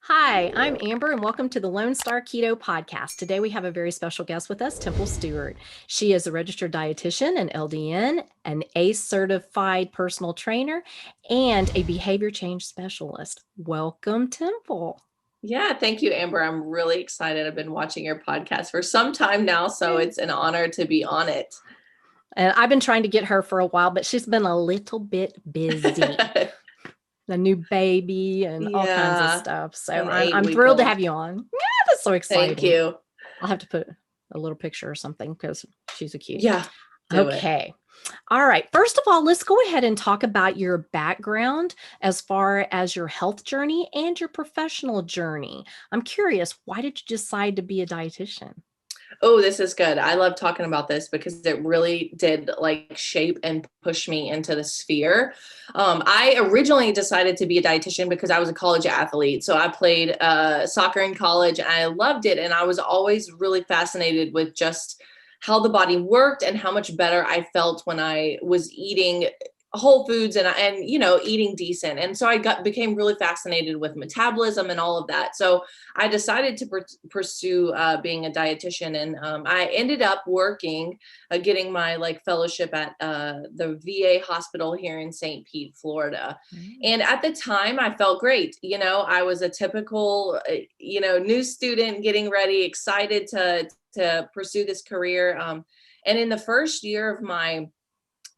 Hi, I'm Amber, and welcome to the Lone Star Keto Podcast. Today, we have a very special guest with us, Temple Steward. She is a registered dietitian, an LDN, an ACE certified personal trainer, and a behavior change specialist. Welcome, Temple. Yeah, thank you, Amber. I'm really excited. I've been watching your podcast for some time now, so it's an honor to be on it. And I've been trying to get her for a while, but she's been a little bit busy. A new baby and all kinds of Yeah, stuff. So an I'm eight-week thrilled to old. have you on. Yeah, that's so Thank exciting. you. I'll have to put a little picture or something because she's a cutie. Yeah, do it. Okay. All right. First of all, let's go ahead and talk about your background as far as your health journey and your professional journey. I'm curious, why did you decide to be a dietitian? Oh, this is good. I love talking about this because it really did like shape and push me into the sphere. I originally decided to be a dietitian because I was a college athlete. So I played soccer in college and I loved it. And I was always really fascinated with just how the body worked and how much better I felt when I was eating whole foods and eating decent. And so I became really fascinated with metabolism and all of that. So I decided to pursue being a dietitian, and I ended up working, getting my like fellowship at the VA hospital here in St. Pete, Florida. And at the time, I felt great. I was a typical, new student getting ready, excited to pursue this career. And in the first year of my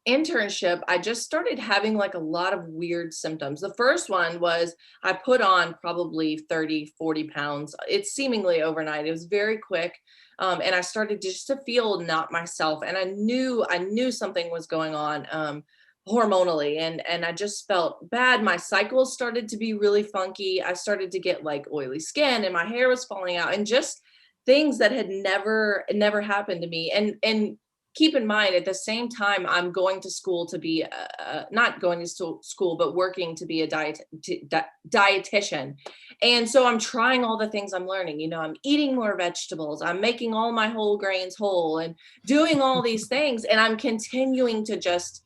internship, I just started having like a lot of weird symptoms. The first one was I put on probably 30, 40 pounds. It's seemingly overnight. It was very quick. And I started just to feel not myself. And I knew something was going on hormonally, and I just felt bad. My cycles started to be really funky. I started to get like oily skin and my hair was falling out and just things that had never happened to me. And keep in mind, at the same time, I'm going to school to be not going to school, but working to be a dietitian. And so I'm trying all the things I'm learning. I'm eating more vegetables. I'm making all my whole grains whole and doing all these things. And I'm continuing to just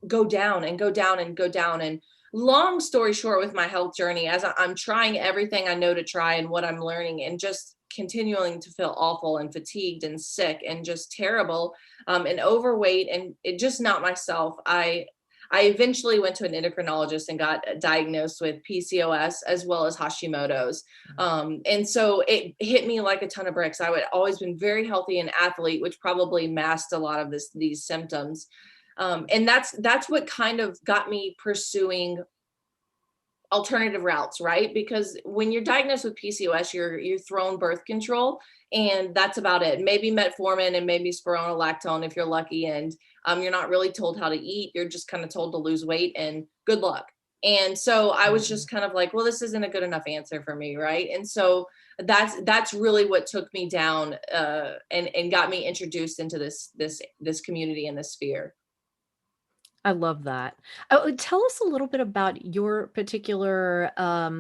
go down and go down and go down. And long story short, with my health journey, as I'm trying everything I know to try and what I'm learning, and just continuing to feel awful and fatigued and sick and just terrible, and overweight and it just not myself. I eventually went to an endocrinologist and got diagnosed with PCOS as well as Hashimoto's. And so it hit me like a ton of bricks. I would always been very healthy and athlete, which probably masked a lot of these symptoms. And that's what kind of got me pursuing alternative routes, right? Because when you're diagnosed with PCOS, you're thrown birth control, and that's about it. Maybe metformin and maybe spironolactone if you're lucky, and you're not really told how to eat. You're just kind of told to lose weight, and good luck. And so I was just kind of like, well, this isn't a good enough answer for me, right? And so that's really what took me down and got me introduced into this community and this sphere. I love that. Oh, tell us a little bit about your particular uh,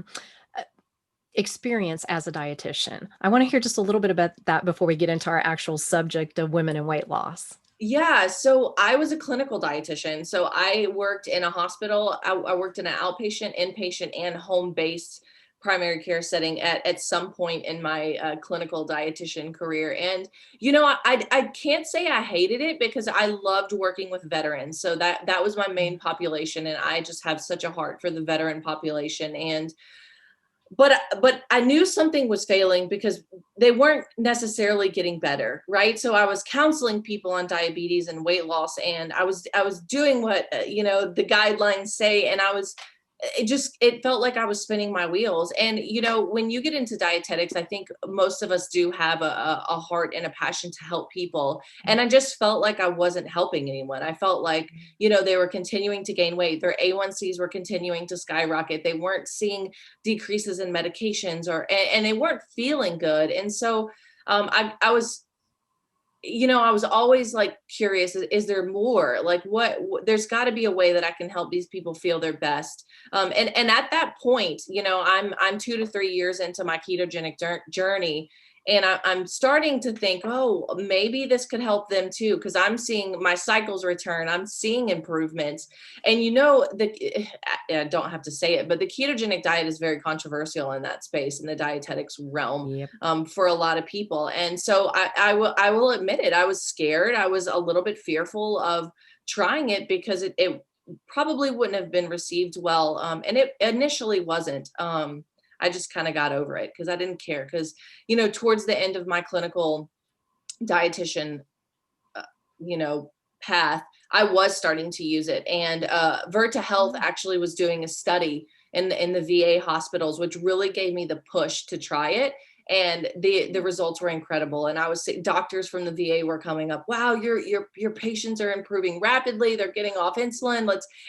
experience as a dietitian. I want to hear just a little bit about that before we get into our actual subject of women and weight loss. Yeah, so I was a clinical dietitian. So I worked in a hospital. I worked in an outpatient, inpatient, and home-based primary care setting at some point in my clinical dietitian career. And I can't say I hated it because I loved working with veterans. So that was my main population, and I just have such a heart for the veteran population. And but I knew something was failing because they weren't necessarily getting better, right? So I was counseling people on diabetes and weight loss, and I was doing what the guidelines say, and it felt like I was spinning my wheels. And when you get into dietetics, I think most of us do have a heart and a passion to help people, and I just felt like I wasn't helping anyone. I felt like they were continuing to gain weight, their A1Cs were continuing to skyrocket, they weren't seeing decreases in medications, and they weren't feeling good. And so I was I was always like curious, is there more? Like there's got to be a way that I can help these people feel their best. And at that point, I'm 2 to 3 years into my ketogenic journey, And I'm starting to think, oh, maybe this could help them too, because I'm seeing my cycles return. I'm seeing improvements. And I don't have to say it, but the ketogenic diet is very controversial in that space, in the dietetics realm, Yep. for a lot of people. And so I will admit it. I was scared. I was a little bit fearful of trying it because it probably wouldn't have been received well. And it initially wasn't. I just kind of got over it because I didn't care. Because, towards the end of my clinical dietitian, uh, you know, path, I was starting to use it. And VIRTA Health actually was doing a study in the VA hospitals, which really gave me the push to try it. And the results were incredible. And I was saying, doctors from the VA were coming up, wow, your patients are improving rapidly. They're getting off insulin.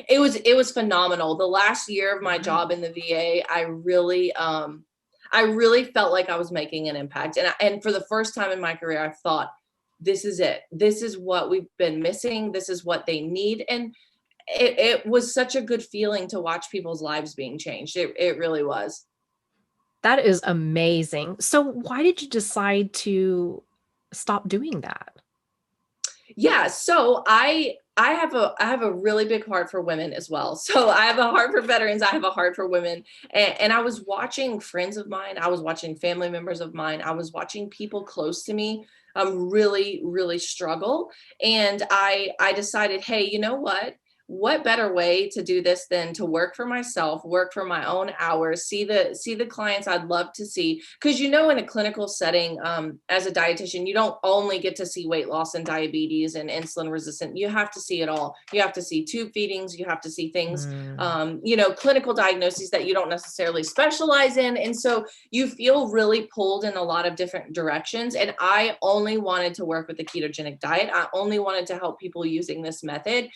It was phenomenal. The last year of my job in the VA, I really felt like I was making an impact. And for the first time in my career, I thought, this is it. This is what we've been missing. This is what they need. And it was such a good feeling to watch people's lives being changed. It really was. That is amazing. So why did you decide to stop doing that? Yeah, so I have a really big heart for women as well. So I have a heart for veterans. I have a heart for women. And I was watching friends of mine. I was watching family members of mine. I was watching people close to me really, really struggle. And I decided, hey, you know what? What better way to do this than to work for myself, work for my own hours, see the clients I'd love to see. Because in a clinical setting, as a dietitian, you don't only get to see weight loss and diabetes and insulin resistant. You have to see it all. You have to see tube feedings. You have to see things, clinical diagnoses that you don't necessarily specialize in. And so you feel really pulled in a lot of different directions. And I only wanted to work with the ketogenic diet. I only wanted to help people using this method.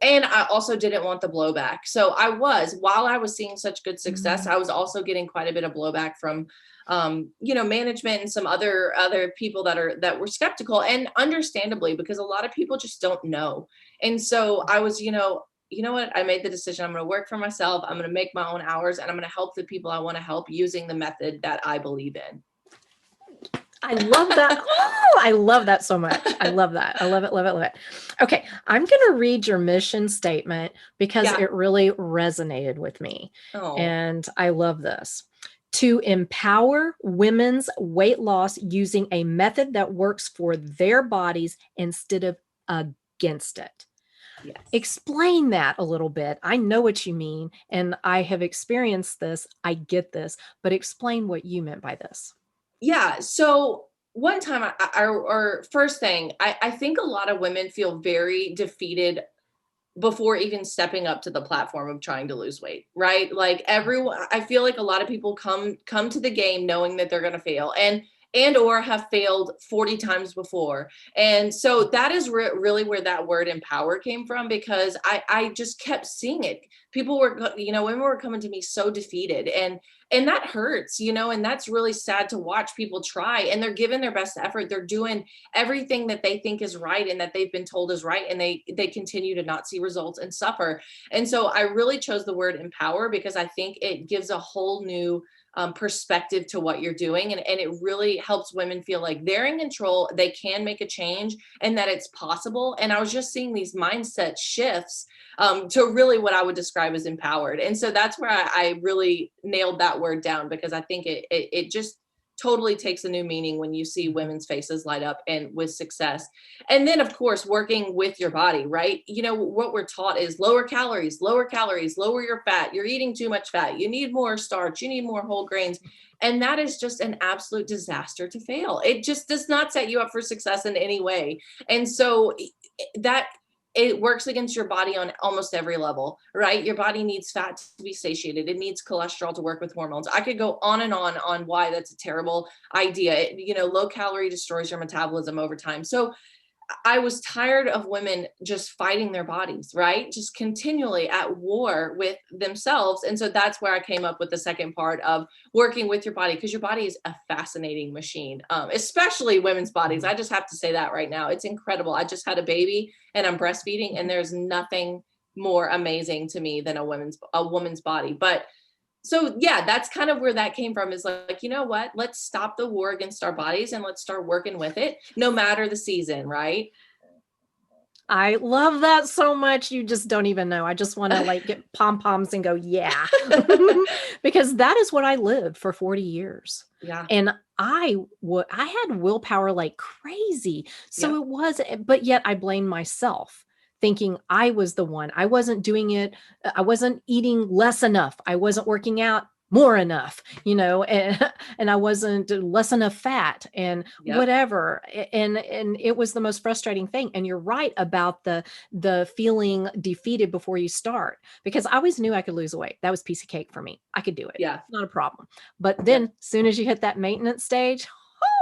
And I also didn't want the blowback. So while I was seeing such good success, I was also getting quite a bit of blowback from, management and some other people that were skeptical, and understandably, because a lot of people just don't know. And so I was, you know what, I made the decision. I'm going to work for myself. I'm going to make my own hours, and I'm going to help the people I want to help using the method that I believe in. I love that. Oh, I love that so much. I love that. I love it, love it, love it. Okay, I'm going to read your mission statement because Yeah. it really resonated with me. Oh. And I love this. To empower women's weight loss using a method that works for their bodies instead of against it. Yes. Explain that a little bit. I know what you mean, and I have experienced this. I get this, but explain what you meant by this. Yeah. So one time, or first thing, I think a lot of women feel very defeated before even stepping up to the platform of trying to lose weight, right? Like everyone, I feel like a lot of people come to the game knowing that they're going to fail and or have failed 40 times before. And so that is really where that word empower came from, because I just kept seeing it. People were, women were coming to me so defeated, and that hurts, and that's really sad to watch people try, and they're giving their best effort. They're doing everything that they think is right and that they've been told is right, and they continue to not see results and suffer. And so I really chose the word empower because I think it gives a whole new perspective to what you're doing. And it really helps women feel like they're in control, they can make a change, and that it's possible. And I was just seeing these mindset shifts to really what I would describe as empowered. And so that's where I really nailed that word down, because I think it just totally takes a new meaning when you see women's faces light up and with success. And then, of course, working with your body, right? What we're taught is lower calories, lower your fat. You're eating too much fat. You need more starch. You need more whole grains. And that is just an absolute disaster to fail. It just does not set you up for success in any way. And so that it works against your body on almost every level, right? Your body needs fat to be satiated. It needs cholesterol to work with hormones. I could go on and on why that's a terrible idea. Low calorie destroys your metabolism over time. So I was tired of women just fighting their bodies, right? Just continually at war with themselves. And so that's where I came up with the second part of working with your body, because your body is a fascinating machine, especially women's bodies. I just have to say that right now. It's incredible. I just had a baby and I'm breastfeeding, and there's nothing more amazing to me than a woman's body. But So yeah, that's kind of where that came from, is like, you know what, let's stop the war against our bodies and let's start working with it no matter the season, right? I love that so much. You just don't even know. I just want to like get pom-poms and go, yeah, because that is what I lived for 40 years. Yeah. And I had willpower like crazy. So Yep. it was, but yet I blamed myself, thinking I was the one. I wasn't doing it. I wasn't eating less enough. I wasn't working out more enough, and I wasn't less enough fat and Yep. whatever. And it was the most frustrating thing. And you're right about the feeling defeated before you start, because I always knew I could lose weight. That was a piece of cake for me. I could do it. Yeah. Not a problem. But Yep. then as soon as you hit that maintenance stage,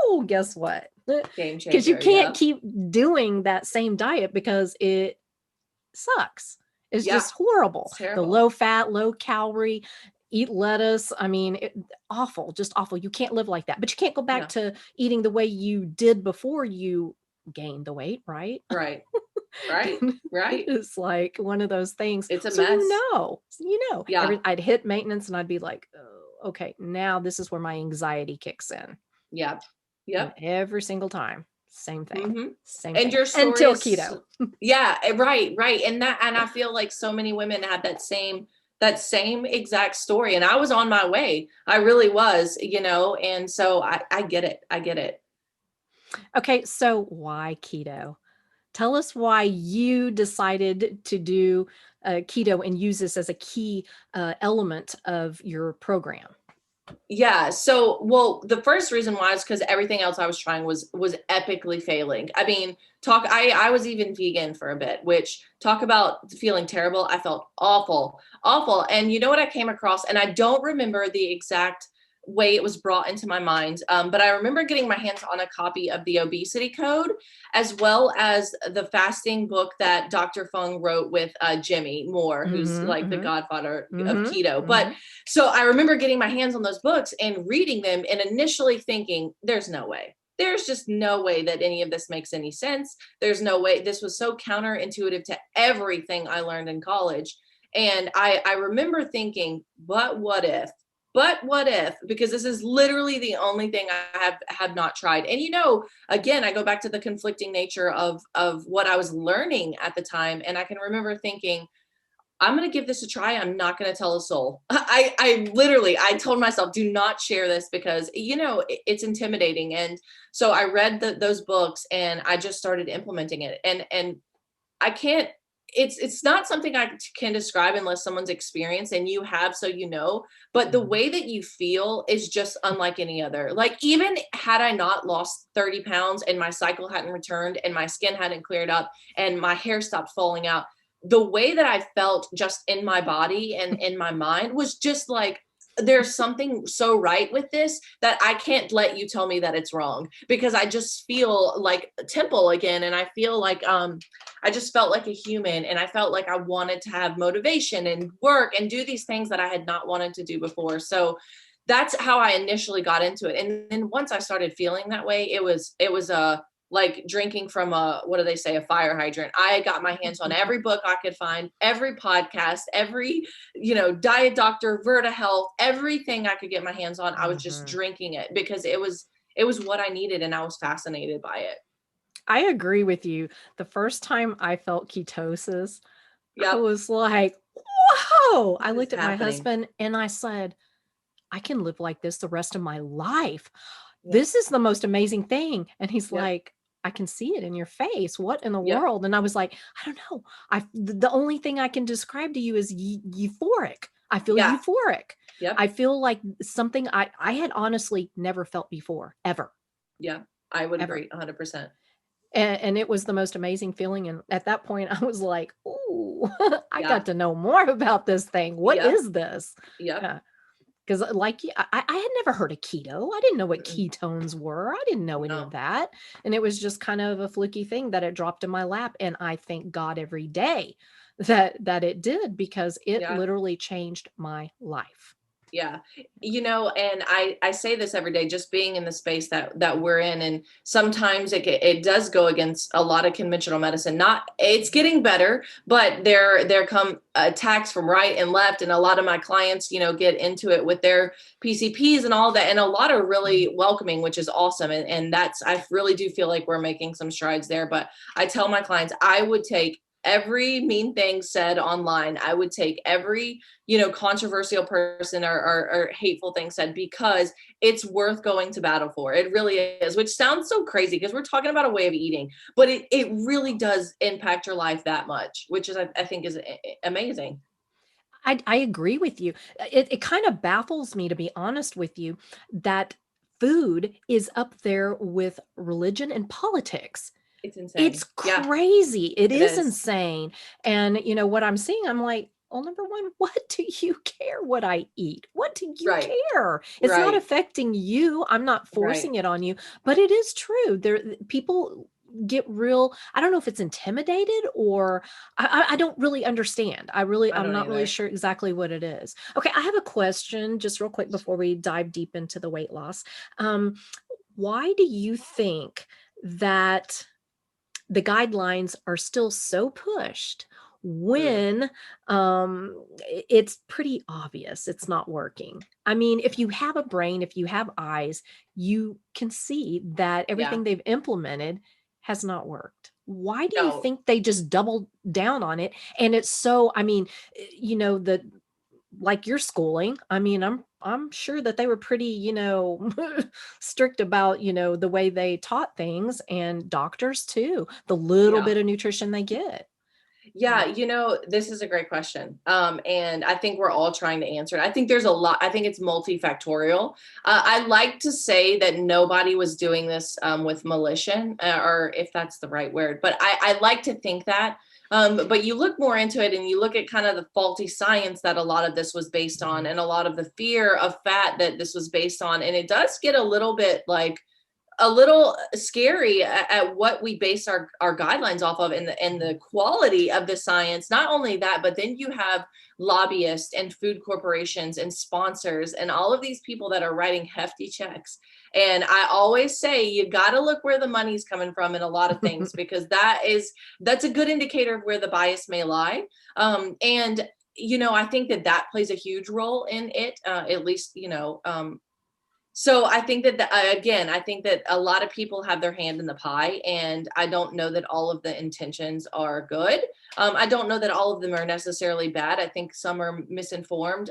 oh, guess what? Game Because you changer. can't Yep. keep doing that same diet because it sucks. It's Yeah. just horrible. It's The terrible. low fat, low calorie, eat lettuce. I mean, awful, just awful. You can't live like that, but you can't go back No. to eating the way you did before you gained the weight, right? Right. Right. Right. It's like one of those things. It's a So mess. Yeah. I'd hit maintenance and I'd be like, oh, okay, now this is where my anxiety kicks in. Yep. And Yep. every single time, same thing, Mhm. same And thing, your story until is keto. yeah, right, right. And I feel like so many women had that same exact story. And I was on my way. I really was, and so I get it. I get it. Okay, so why keto? Tell us why you decided to do keto and use this as a key element of your program. Yeah. So, well, the first reason why is because everything else I was trying was epically failing. I mean, I was even vegan for a bit, which talk about feeling terrible. I felt awful, awful. And you know what I came across, and I don't remember the exact way it was brought into my mind, but I remember getting my hands on a copy of the Obesity Code, as well as the fasting book that Dr. Fung wrote with Jimmy Moore, who's Mm-hmm, like the mm-hmm, godfather of mm-hmm, keto. But mm-hmm. so I remember getting my hands on those books and reading them and initially thinking, there's no way. There's just no way that any of this makes any sense. There's no way. This was so counterintuitive to everything I learned in college. And I remember thinking, but what if? But what if? Because this is literally the only thing I have not tried. And again, I go back to the conflicting nature of what I was learning at the time. And I can remember thinking, I'm going to give this a try. I'm not going to tell a soul. I told myself, do not share this because, it's intimidating. And so I read those books and I just started implementing it. And I can't, it's not something I can describe unless someone's experienced, and you have, so but the way that you feel is just unlike any other. Like, even had I not lost 30 pounds and my cycle hadn't returned and my skin hadn't cleared up and my hair stopped falling out, the way that I felt just in my body and in my mind was just like, there's something so right with this that I can't let you tell me that it's wrong, because I just feel like a temple again. And I feel like, I just felt like a human, and I felt like I wanted to have motivation and work and do these things that I had not wanted to do before. So that's how I initially got into it. And then once I started feeling that way, it was like drinking from what do they say, a fire hydrant. I got my hands on every book I could find, every podcast, every, diet doctor, VIRTA health, everything I could get my hands on. I was just drinking it because it was what I needed, and I was fascinated by it. I agree with you. The first time I felt ketosis, I Yep. was like, whoa. I What is looked at my happening? husband and I said, I can live like this the rest of my life. Yep. This is the most amazing thing. And he's Yep. like, I can see it in your face. What in the Yep. world? And I was like, I don't know. The only thing I can describe to you is euphoric. I feel Yeah. euphoric. Yep. I feel like something I had honestly never felt before, ever. Yeah, I would Ever. agree 100%. And it was the most amazing feeling. And at that point, I was like, ooh, I Yeah. got to know more about this thing. What Yep. is this? Yep. Yeah. Because I had never heard of keto. I didn't know what Mm-mm. ketones were. I didn't know any No. of that. And it was just kind of a fluky thing that it dropped in my lap. And I thank God every day that it did, because it Yeah. literally changed my life. Yeah. And I say this every day, just being in the space that we're in. And sometimes it does go against a lot of conventional medicine. Not, it's getting better, but there come attacks from right and left. And a lot of my clients, get into it with their PCPs and all that. And a lot are really welcoming, which is awesome. And I really do feel like we're making some strides there. But I tell my clients, I would take every mean thing said online. I would take every, controversial person or hateful thing said, because it's worth going to battle for. It really is, which sounds so crazy because we're talking about a way of eating, but it really does impact your life that much, which is, I think is amazing. I agree with you. It kind of baffles me, to be honest with you, that food is up there with religion and politics. It's insane. It's Yeah, crazy. It it is is. insane. And what I'm seeing, I'm like, well, number one, what do you care what I eat? What do you Right. care? It's not Right. affecting you. I'm not Right. forcing it on you, but it is true. People get real, I don't know if it's intimidated or I don't really understand. I I'm don't not really either. sure exactly what it is. Okay, I have a question just real quick before we dive deep into the weight loss. Um, why do you think that the guidelines are still so pushed Mm. when it's pretty obvious it's not working? I mean, if you have a brain, if you have eyes, you can see that Yeah. everything they've implemented has not worked. Why do you No. think they just doubled down on it? And it's so, I mean, the like your schooling, I mean, I'm sure that they were pretty, strict about, the way they taught things, and doctors too, the little Yeah. bit of nutrition they get. Yeah, this is a great question. And I think we're all trying to answer it. I think there's a lot, I think it's multifactorial. I like to say that nobody was doing this with malicious, or if that's the right word, but I like to think that. But you look more into it and you look at kind of the faulty science that a lot of this was based on, Mhm. and a lot of the fear of fat that this was based on. And it does get a little bit like, a little scary at what we base our guidelines off of, and the quality of the science. Not only that, but then you have lobbyists and food corporations and sponsors and all of these people that are writing hefty checks. And I always say you got to look where the money's coming from in a lot of things, because that's a good indicator of where the bias may lie. And I think that plays a huge role in it, at least, so I think again, I think that a lot of people have their hand in the pie, and I don't know that all of the intentions are good. I don't know that all of them are necessarily bad. I think some are misinformed.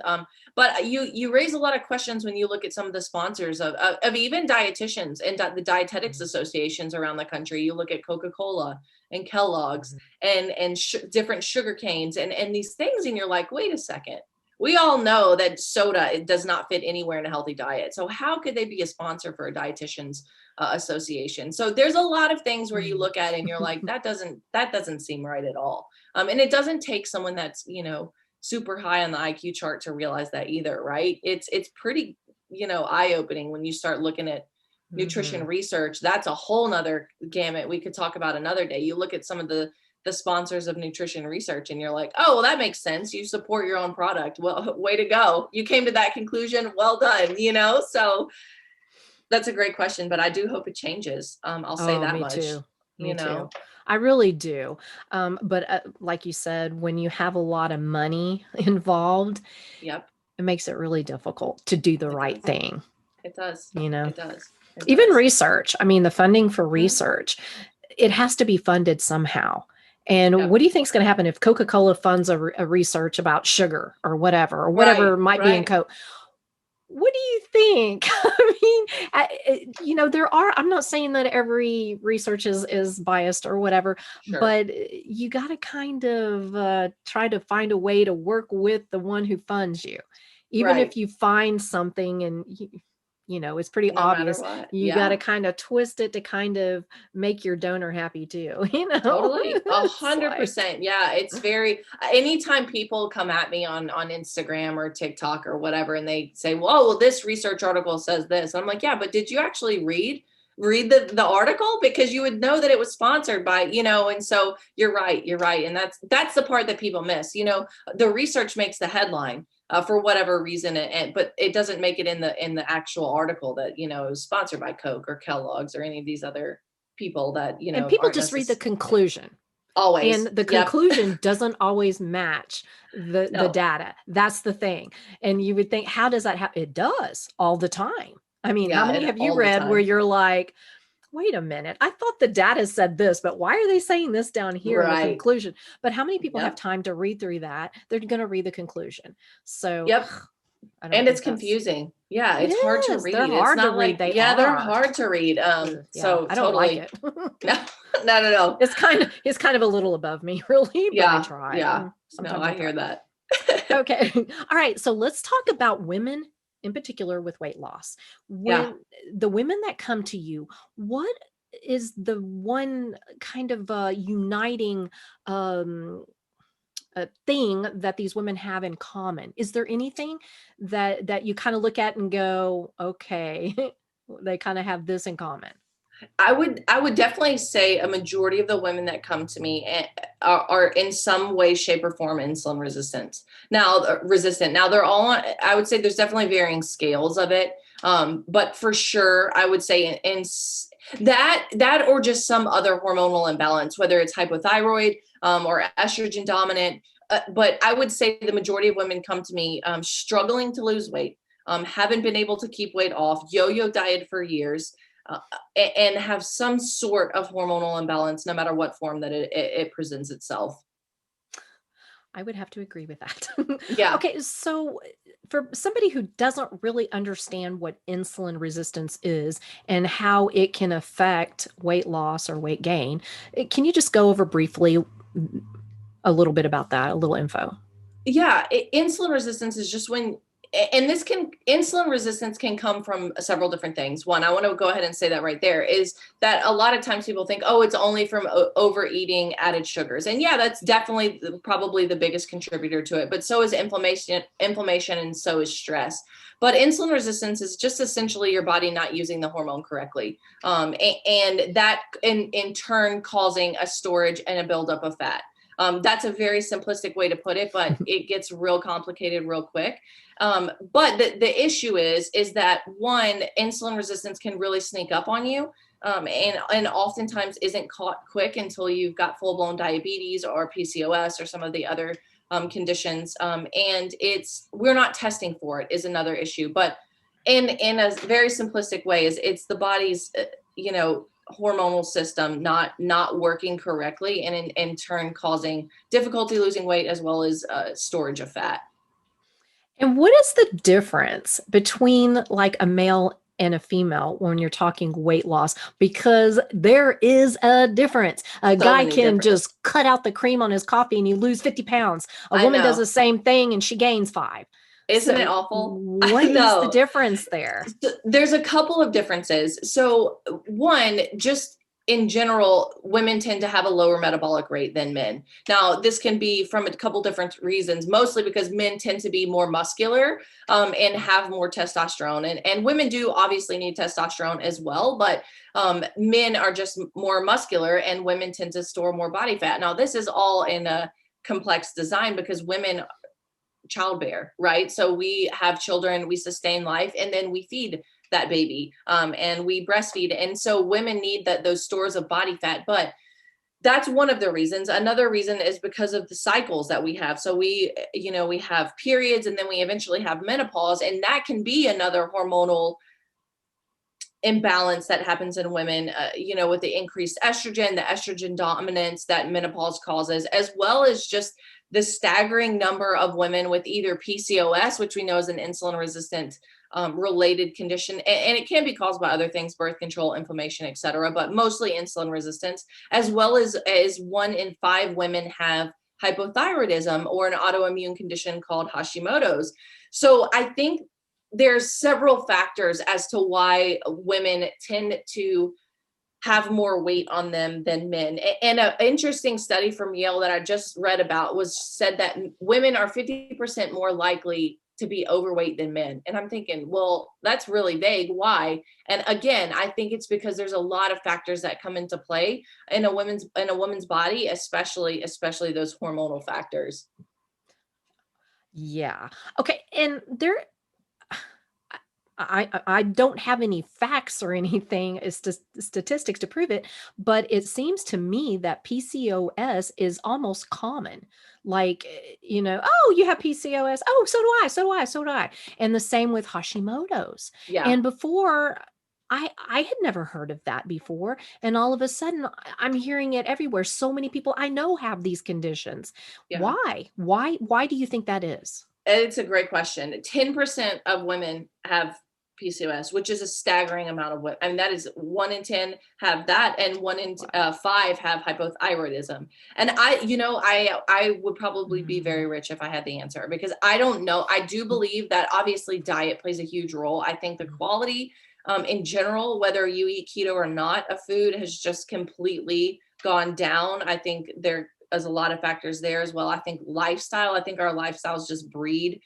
But you raise a lot of questions when you look at some of the sponsors of even dietitians and the dietetics associations around the country. You look at CocaCola and Kellogg's Mhm. and different sugar canes and these things, and you're like, wait a second, we all know that soda, it does not fit anywhere in a healthy diet. So how could they be a sponsor for a dietitians association? So there's a lot of things where you Mhm. look at it and you're like, that doesn't seem right at all. And it doesn't take someone that's super high on the IQ chart to realize that either, right? It's pretty eye opening when you start looking at nutrition Mhm. research. That's a whole nother gamut we could talk about another day. You look at some of the sponsors of nutrition research and you're like, oh, well, that makes sense. You support your own product. Well, way to go. You came to that conclusion. Well done. So that's a great question, but I do hope it changes. I'll say Oh, that me much, too. Me you too. know. I really do. But like you said, when you have a lot of money involved, Yep, it makes it really difficult to do the it right does. thing, It does. you know? It does. It Even does. research. I mean, the funding for Mhm. research, it has to be funded somehow. And what Yep. do you think is going to happen if Coca-Cola funds a research about sugar or Right. whatever might be in Right. Coke? What do you think? I mean, I'm not saying that every research is biased or whatever, Sure. but you got to kind of try to find a way to work with the one who funds you. Even if Right. you find something and it's pretty No matter obvious, what. you got to Yeah. kind of twist it to kind of make your donor happy too, Totally. It's like, 100%. Yeah. It's very, anytime people come at me on Instagram or TikTok or whatever, and they say, well, this research article says this. I'm like, yeah, but did you actually read the article? Because you would know that it was sponsored by, and so you're right. You're right. And that's the part that people miss. The research makes the headline, for whatever reason. But it doesn't make it in the actual article that, you know, it was sponsored by Coke or Kellogg's or any of these other people that, you And know, people aren't just read the necessarily conclusion. always. And the Yep. conclusion doesn't always match the No. data. That's the thing. And you would think, how does that happen? It does all the time. I mean, how Yeah, many and have you all the read where time. you're like, wait a minute, I thought the data said this, but why are they saying this down here in the Right. conclusion? But how many people have Yep. time to read through that? They're going to read the conclusion. So Yep. I don't And it's think that's, confusing. Yeah, it it's hard to is. They're read. It's hard to not read. like, They yeah, they're are. hard to read. Ugh, yeah, So I don't like totally. it. No, not at all. It's kind of a little above me, really, but I Yeah, try. yeah. No, Sometimes I I hear try. that. Okay. All right. So let's talk about women in particular with weight loss. Yeah. When the women that come to you, what is the one kind of uniting um, thing that these women have in common? Is there anything that you kind of look at and go, okay, they kind of have this in common? I would definitely say a majority of the women that come to me are in some way, shape, or form insulin resistant. Now they're all on, I would say there's definitely varying scales of it. But for sure, I would say that or just some other hormonal imbalance, whether it's hypothyroid or estrogen dominant. But I would say the majority of women come to me struggling to lose weight, haven't been able to keep weight off, yo-yo diet for years, uh, and have some sort of hormonal imbalance, no matter what form that it presents itself. I would have to agree with that. Yeah. Okay, so for somebody who doesn't really understand what insulin resistance is and how it can affect weight loss or weight gain, can you just go over briefly a little bit about that, a little info? Yeah, insulin resistance is just when, and insulin resistance can come from several different things. One, I want to go ahead and say that right there is that a lot of times people think, oh, it's only from overeating added sugars. And yeah, that's definitely probably the biggest contributor to it, but so is inflammation, and so is stress. But insulin resistance is just essentially your body not using the hormone correctly. And that in turn causing a storage and a buildup of fat. That's a very simplistic way to put it, but it gets real complicated real quick. But the issue is that one, insulin resistance can really sneak up on you. And oftentimes isn't caught quick until you've got full-blown diabetes or PCOS or some of the other conditions. And we're not testing for it is another issue. But in a very simplistic way, it's the body's, hormonal system not working correctly, and in turn causing difficulty losing weight as well as storage of fat. And what is the difference between like a male and a female when you're talking weight loss? Because there is a difference. A So guy many can different. just cut out the cream on his coffee and you lose 50 pounds. A I woman does know. the same thing and she gains 5. Isn't it So awful? I what is the know. difference there? There's a couple of differences. So one, just in general, women tend to have a lower metabolic rate than men. Now, this can be from a couple different reasons, mostly because men tend to be more muscular and have more testosterone. And women do obviously need testosterone as well, but men are just more muscular and women tend to store more body fat. Now, this is all in a complex design because women childbear, right? So we have children, we sustain life, and then we feed that baby and we breastfeed. And so women need those stores of body fat. But that's one of the reasons. Another reason is because of the cycles that we have. So we have periods, and then we eventually have menopause, and that can be another hormonal imbalance that happens in women, with the increased estrogen, the estrogen dominance that menopause causes, as well as just the staggering number of women with either PCOS, which we know is an insulin resistant related condition, and it can be caused by other things, birth control, inflammation, etc., but mostly insulin resistance, as well as 1 in 5 women have hypothyroidism or an autoimmune condition called Hashimoto's. So I think there's several factors as to why women tend to have more weight on them than men. And an interesting study from Yale that I just read about said that women are 50% more likely to be overweight than men. And I'm thinking, well, that's really vague. Why? And again, I think it's because there's a lot of factors that come into play in a woman's body, especially those hormonal factors. Yeah. Okay. And there, I don't have any facts or anything as to statistics to prove it, but it seems to me that PCOS is almost common. Like, oh, you have PCOS. Oh, so do I. So do I. So do I. And the same with Hashimoto's. Yeah. And before, I had never heard of that before, and all of a sudden I'm hearing it everywhere. So many people I know have these conditions. Yeah. Why do you think that is? It's a great question. 10% of women have PCOS, which is a staggering amount of women. I mean, that is 1 in 10 have that, and 1 in 5 have hypothyroidism. And I would probably be very rich if I had the answer, because I don't know. I do believe that obviously diet plays a huge role. I think the quality, in general, whether you eat keto or not, of food has just completely gone down. I think there's a lot of factors there as well. I think lifestyle, I think our lifestyles just breed,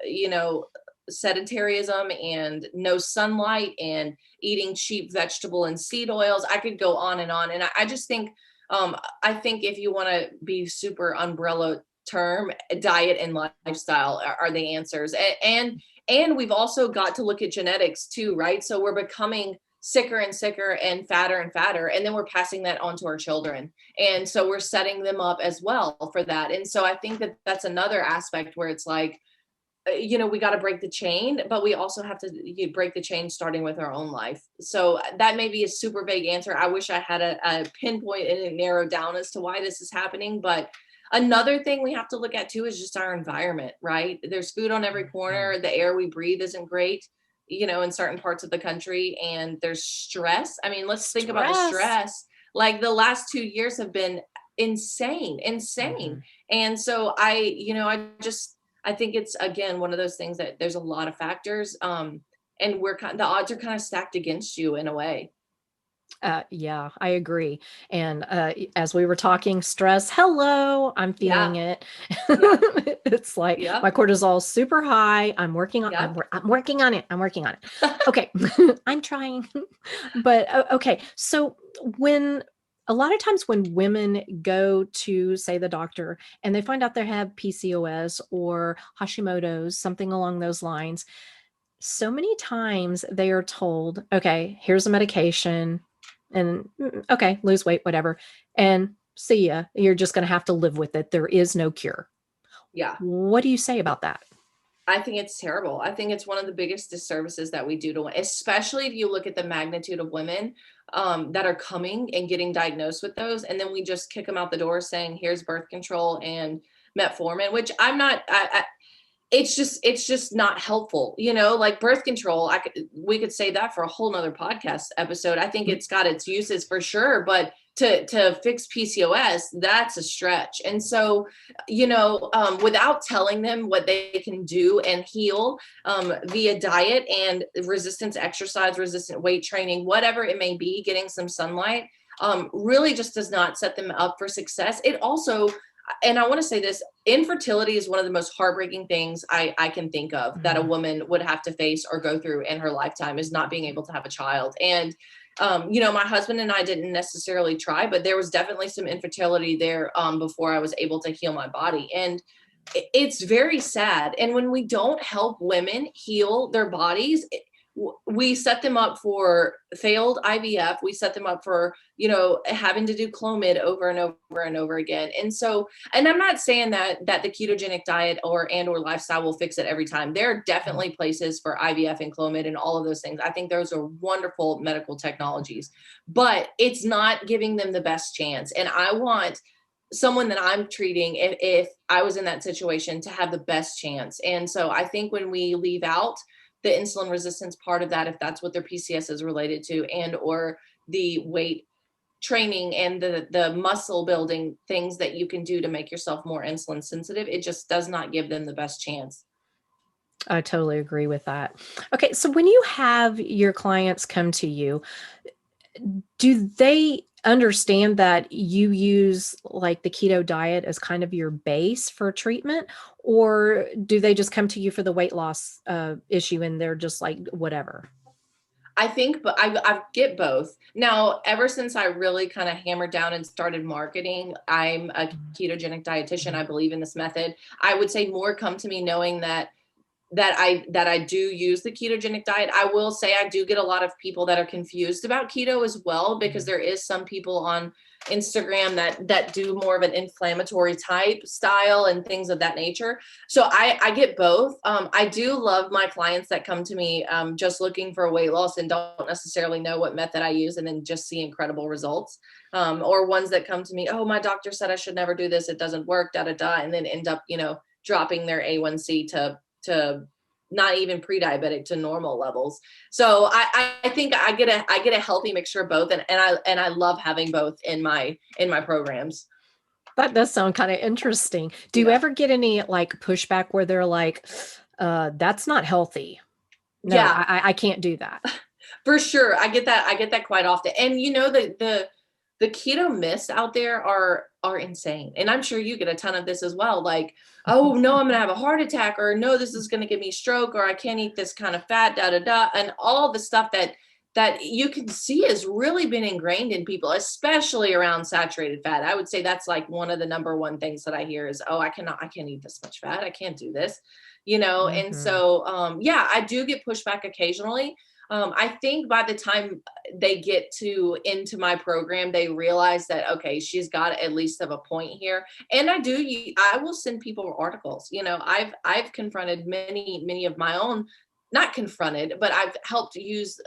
you know, sedentarism and no sunlight and eating cheap vegetable and seed oils. I could go on and on. And I just think, I think if you want to be super umbrella term, diet and lifestyle are the answers. And we've also got to look at genetics too, right? So we're becoming sicker and sicker and fatter, and then we're passing that on to our children, and so we're setting them up as well for that. And so I think that that's another aspect where it's like, we got to break the chain, but we also have to break the chain starting with our own life. So that may be a super vague answer. I wish I had a pinpoint and it narrowed down as to why this is happening. But another thing we have to look at too is just our environment, right? There's food on every corner. The air we breathe isn't great, in certain parts of the country, and there's stress. I mean, let's think about the stress. Like the last 2 years have been insane. And so I think it's, again, one of those things that there's a lot of factors, and the odds are kind of stacked against you in a way. Yeah, I agree. And as we were talking, stress, hello, I'm feeling it. Yeah. It's like Yep. my cortisol is super high. I'm working on. Yep. I'm working on it. I'm working on it. Okay, I'm trying. But okay, so a lot of times when women go to, say, the doctor and they find out they have PCOS or Hashimoto's, something along those lines, so many times they are told, okay, here's a medication, and okay, lose weight, whatever, and see ya. You're just going to have to live with it. There is no cure. Yeah. What do you say about that? I think it's terrible. I think it's one of the biggest disservices that we do to women, especially if you look at the magnitude of women that are coming and getting diagnosed with those. And then we just kick them out the door saying, here's birth control and metformin, which it's just not helpful, like birth control. We could say that for a whole nother podcast episode. I think it's got its uses for sure, but to fix PCOS, that's a stretch. And so, without telling them what they can do and heal via diet and resistance exercise, resistant weight training, whatever it may be, getting some sunlight, really just does not set them up for success. It also, and I want to say this, infertility is one of the most heartbreaking things I can think of that a woman would have to face or go through in her lifetime, is not being able to have a child. And, my husband and I didn't necessarily try, but there was definitely some infertility there before I was able to heal my body. And it's very sad. And when we don't help women heal their bodies, we set them up for failed IVF. We set them up for, having to do Clomid over and over and over again. And so, and I'm not saying that the ketogenic diet or lifestyle will fix it every time. There are definitely places for IVF and Clomid and all of those things. I think those are wonderful medical technologies, but it's not giving them the best chance. And I want someone that I'm treating, if I was in that situation, to have the best chance. And so I think when we leave out the insulin resistance part of that, if that's what their PCS is related to, and or the weight training and the muscle building things that you can do to make yourself more insulin sensitive, it just does not give them the best chance. I totally agree with that. Okay, so when you have your clients come to you, do they understand that you use like the keto diet as kind of your base for treatment, or do they just come to you for the weight loss issue and they're just like, whatever? I think, but I get both. Now, ever since I really kind of hammered down and started marketing, I'm a ketogenic dietitian. I believe in this method. I would say more come to me knowing that I do use the ketogenic diet. I will say I do get a lot of people that are confused about keto as well, because there is some people on Instagram that do more of an inflammatory type style and things of that nature. So I get both. I do love my clients that come to me just looking for weight loss and don't necessarily know what method I use, and then just see incredible results. Or ones that come to me, oh, my doctor said I should never do this, it doesn't work, da da da, and then end up, dropping their A1C to not even pre-diabetic, to normal levels. So I think I get a healthy mixture of both, and I love having both in my programs. That does sound kind of interesting. Do you ever get any like pushback where they're like, that's not healthy? No, Yeah, I can't do that. for sure. I get that quite often. And the keto myths out there are insane. And I'm sure you get a ton of this as well. Like, oh no, I'm gonna have a heart attack, or no, this is gonna give me stroke, or I can't eat this kind of fat, da da da. And all the stuff that you can see has really been ingrained in people, especially around saturated fat. I would say that's like one of the number one things that I hear is, oh, I can't eat this much fat. I can't do this, And so, yeah, I do get pushback occasionally. I think by the time they get into my program, they realize that, okay, she's got at least have a point here. And I will send people articles. I've confronted many of my own, not confronted, but I've helped use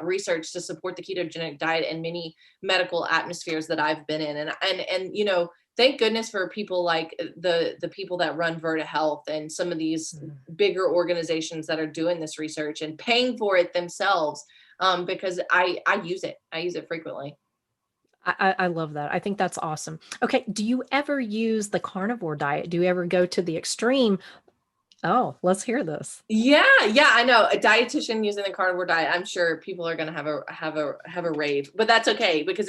research to support the ketogenic diet in many medical atmospheres that I've been in. And thank goodness for people like the people that run VIRTA Health and some of these bigger organizations that are doing this research and paying for it themselves, because I use it. I use it frequently. I love that. I think that's awesome. Okay. Do you ever use the carnivore diet? Do you ever go to the extreme? Oh, let's hear this. Yeah, I know. A dietitian using the carnivore diet, I'm sure people are going to have a rave, but that's okay, because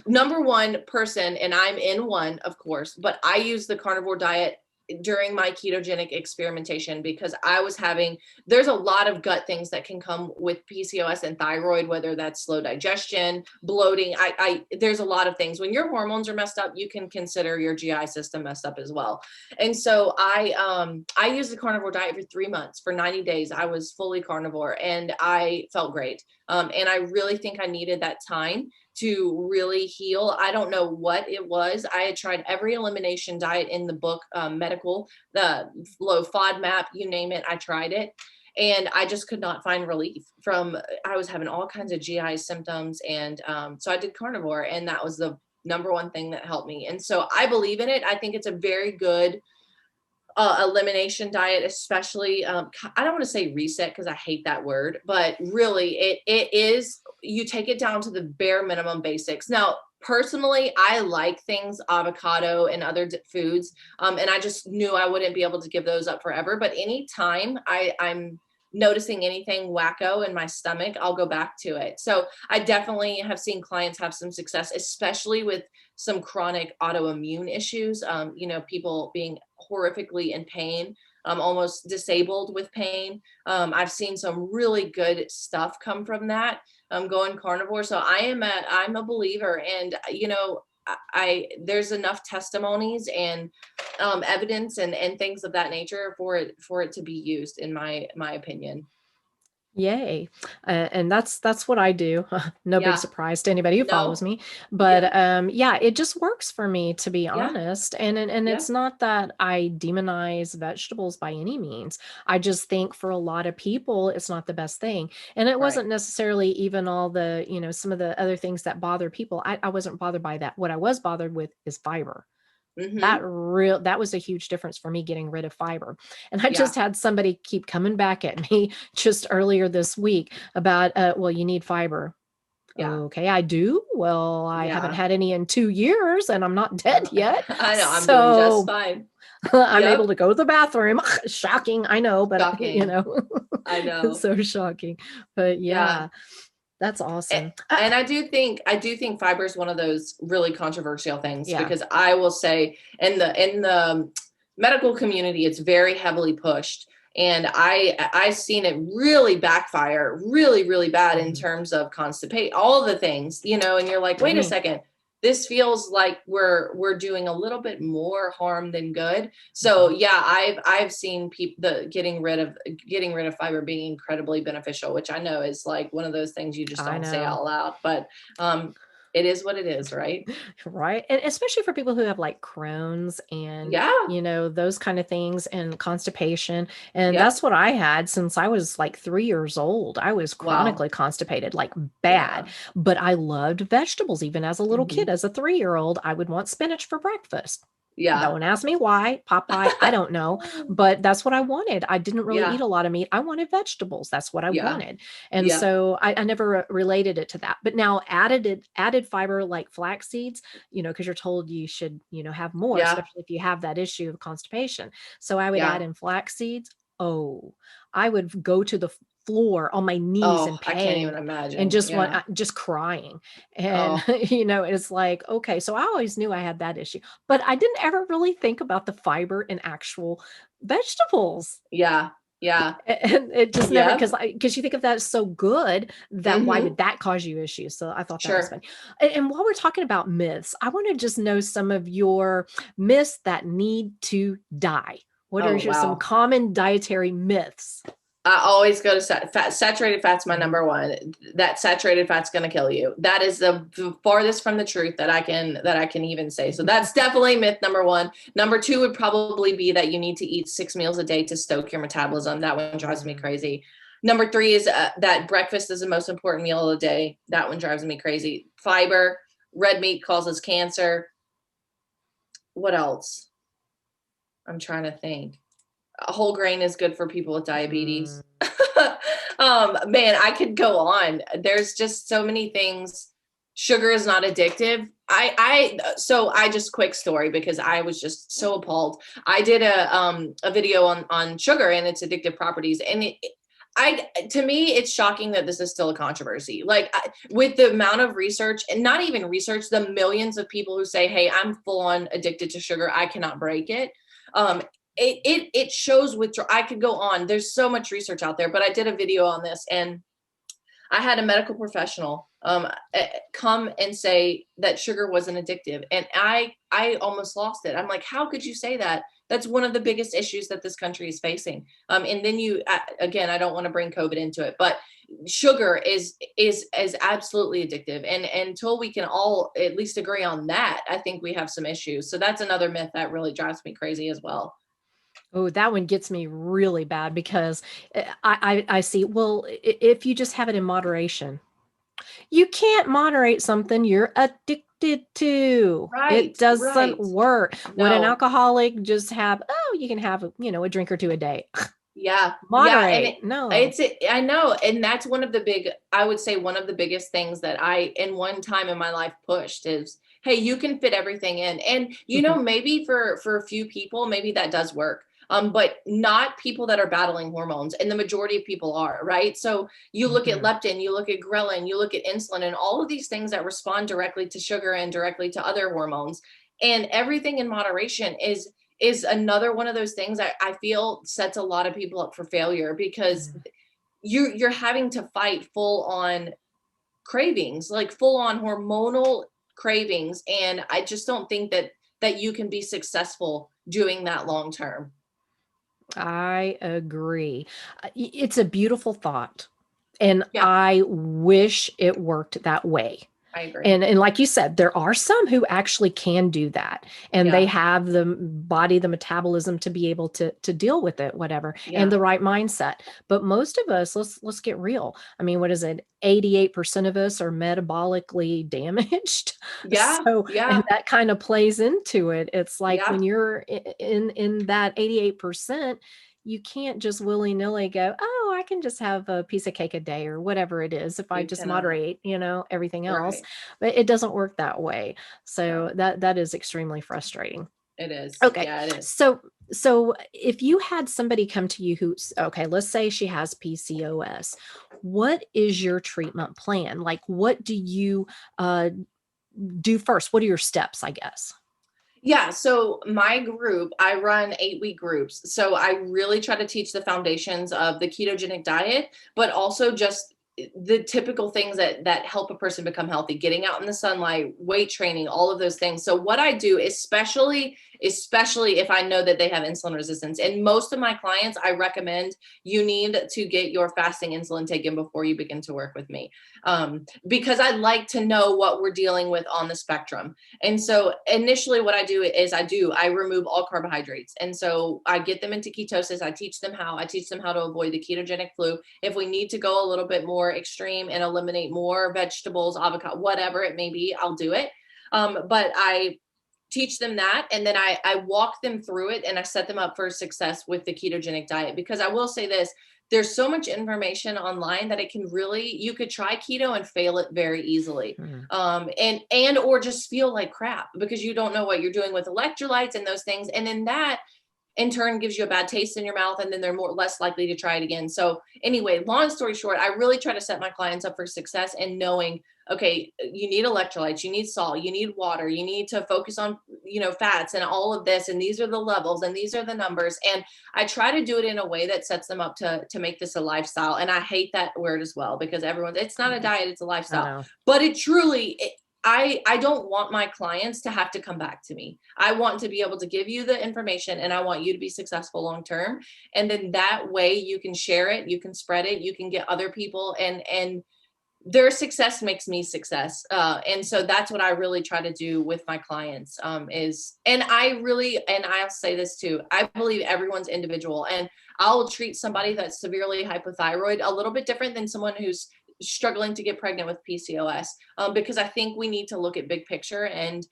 number one person, and I'm in one, of course, but I use the carnivore diet during my ketogenic experimentation because there's a lot of gut things that can come with PCOS and thyroid, whether that's slow digestion, bloating. There's a lot of things. When your hormones are messed up, you can consider your GI system messed up as well. And so I used the carnivore diet for 3 months. For 90 days, I was fully carnivore and I felt great. And I really think I needed that time to really heal. I don't know what it was. I had tried every elimination diet in the book, medical, the low FODMAP, you name it, I tried it. And I just could not find relief I was having all kinds of GI symptoms. And so I did carnivore, and that was the number one thing that helped me. And so I believe in it. I think it's a very good elimination diet, especially, I don't want to say reset because I hate that word, but really it is, you take it down to the bare minimum basics. Now, personally, I like things, avocado and other foods. And I just knew I wouldn't be able to give those up forever. But anytime I'm noticing anything wacko in my stomach, I'll go back to it. So I definitely have seen clients have some success, especially with some chronic autoimmune issues, people being horrifically in pain, almost disabled with pain. I've seen some really good stuff come from that, going carnivore. So I'm a believer, and, there's enough testimonies and evidence and things of that nature for it to be used, in my opinion. Yay. And that's what I do. No big Yeah. surprise to anybody who follows No. me. But Yeah. yeah, it just works for me, to be Yeah. honest. And Yeah. it's not that I demonize vegetables by any means. I just think for a lot of people, it's not the best thing. And it Right. wasn't necessarily even all the, some of the other things that bother people. I wasn't bothered by that. What I was bothered with is fiber. Mm-hmm. That was a huge difference for me, getting rid of fiber. And I Yeah. just had somebody keep coming back at me just earlier this week about, well, you need fiber. Yeah. Okay, I do. Well, I haven't Yeah. had any in 2 years and I'm not dead yet. I know, I'm doing just So fine. I'm able Yep. to go to the bathroom. Shocking, I know, but Shocking. I it's know. so shocking. But Yeah. yeah, that's A- awesome. And I do think fiber is one of those really controversial things, Yeah. because I will say in the medical community, it's very heavily pushed. And I've seen it really backfire really, really bad in Mhm. terms of constipate, all the things, you know, and you're like, wait a Same. second, this feels like we're doing a little bit more harm than good. So Mhm. yeah, I've seen people getting rid of fiber being incredibly beneficial, which I know is like one of those things you just I don't say know. out loud, but it is what it is, right? Right. And especially for people who have like Crohn's and, Yeah. those kind of things and constipation. And Yep. that's what I had since I was like 3 years old. I was Wow. chronically constipated, like bad, Yeah. but I loved vegetables. Even as a little Hmm. kid, as a 3-year-old, I would want spinach for breakfast. Yeah. Don't ask me why, Popeye, I don't know, but that's what I wanted. I didn't really eat Yeah. a lot of meat. I wanted vegetables. That's what I Yeah. wanted. And Yeah. so I never related it to that. But now added fiber like flax seeds, because you're told you should, have more, Yeah. especially if you have that issue of constipation. So I would add Yeah. in flax seeds. Oh, I would go to the floor on my knees in Oh, I can't even pain and imagine. just Yeah. just crying. And, Oh, it's like, okay, so I always knew I had that issue, but I didn't ever really think about the fiber in actual vegetables. yeah. Yeah. And it just never, Yep. because you think of that as so good, that why Hmm. would that cause you issues? So I thought that was Sure. funny. And while we're talking about myths, I want to just know some of your myths that need to die. What are Oh, some wow. common dietary myths? I always go to saturated fat's my Mhm. number one. That saturated fat's going to kill you. That is the farthest from the truth that I can even say. So that's definitely myth number one. Number two would probably be that you need to eat 6 meals a day to stoke your metabolism. That one drives me Mm. crazy. Number three is that breakfast is the most important meal of the day. That one drives me crazy. Fiber, red meat causes cancer. What else? I'm trying to think. A whole grain is good for people with diabetes. Mm. Man, I could go on. There's just so many things. Sugar is not addictive. So I just quick story because I was just so appalled. I did a video on sugar and its addictive properties, and to me it's shocking that this is still a controversy. Like with the amount of research, and not even research, the millions of people who say, "Hey, I'm full on addicted to sugar. I cannot break it." Um, it shows withdrawal. I could go on. There's so much research out there, but I did a video on this, and I had a medical professional come and say that sugar wasn't addictive, and I almost lost it. I'm like, how could you say that? That's one of the biggest issues that this country is facing. And then again, I don't want to bring COVID into it, but sugar is absolutely addictive, and until we can all at least agree on that, I think we have some issues. So that's another myth that really drives me crazy as well. Oh, that one gets me really bad because I see, well, if you just have it in moderation, you can't moderate something you're addicted to. It Right, doesn't right. work. Would an No. alcoholic just have, oh, you can have, a drink or two a day? Yeah, yeah, and Moderate. No. I know, and that's one of the big, I would say one of the biggest things that I in one time in my life pushed is, hey, you can fit everything in. And maybe for a few people, maybe that does work. But not people that are battling hormones, and the majority of people are, right? So you look at Mhm. leptin, you look at ghrelin, you look at insulin, and all of these things that respond directly to sugar and directly to other hormones, and everything in moderation is another one of those things that I feel sets a lot of people up for failure, because Mm. you're having to fight full on cravings, like full on hormonal cravings, and I just don't think that you can be successful doing that long term. I agree. It's a beautiful thought, and Yeah, I wish it worked that way. I agree. And like you said, there are some who actually can do that, and they Yeah, have the body, the metabolism to be able to deal with it, whatever, and yeah, the right mindset. But most of us, let's get real. I mean, what is it? 88% of us are metabolically damaged. yeah, So, and yeah, that kind of plays into it. It's like yeah. when you're in that 88%, you can't just willy-nilly go, oh, I can just have a piece of cake a day or whatever it is if I You just cannot. moderate, everything else. Right. But it doesn't work that way. So No, that is extremely frustrating. it is. Okay. Yeah, it is. So if you had somebody come to you who's okay, let's say she has PCOS, what is your treatment plan? Like what do you do first? What are your steps, I guess? Yeah. So my group, I run 8-week groups. So I really try to teach the foundations of the ketogenic diet, but also just the typical things that help a person become healthy, getting out in the sunlight, weight training, all of those things. So what I do, especially if I know that they have insulin resistance, and most of my clients, I recommend you need to get your fasting insulin taken before you begin to work with me. Because I like to know what we're dealing with on the spectrum. And so initially what I do is I remove all carbohydrates. And so I get them into ketosis. I teach them how to avoid the ketogenic flu. If we need to go a little bit more extreme and eliminate more vegetables, avocado, whatever it may be, I'll do it. But I teach them that. And then I walk them through it and I set them up for success with the ketogenic diet, because I will say this, there's so much information online that you could try keto and fail it very easily. Or just feel like crap because you don't know what you're doing with electrolytes and those things. And then that in turn gives you a bad taste in your mouth, and then they're less likely to try it again. So anyway, long story short, I really try to set my clients up for success and knowing, okay, you need electrolytes, you need salt, you need water, you need to focus on, fats and all of this. And these are the levels and these are the numbers. And I try to do it in a way that sets them up to make this a lifestyle. And I hate that word as well, because it's not a diet, it's a lifestyle, but I don't want my clients to have to come back to me. I want to be able to give you the information, and I want you to be successful long-term. And then that way you can share it, you can spread it, you can get other people, and their success makes me success. And so that's what I really try to do with my clients, and I'll say this too, I believe everyone's individual, and I'll treat somebody that's severely hypothyroid a little bit different than someone who's struggling to get pregnant with PCOS, because I think we need to look at big picture and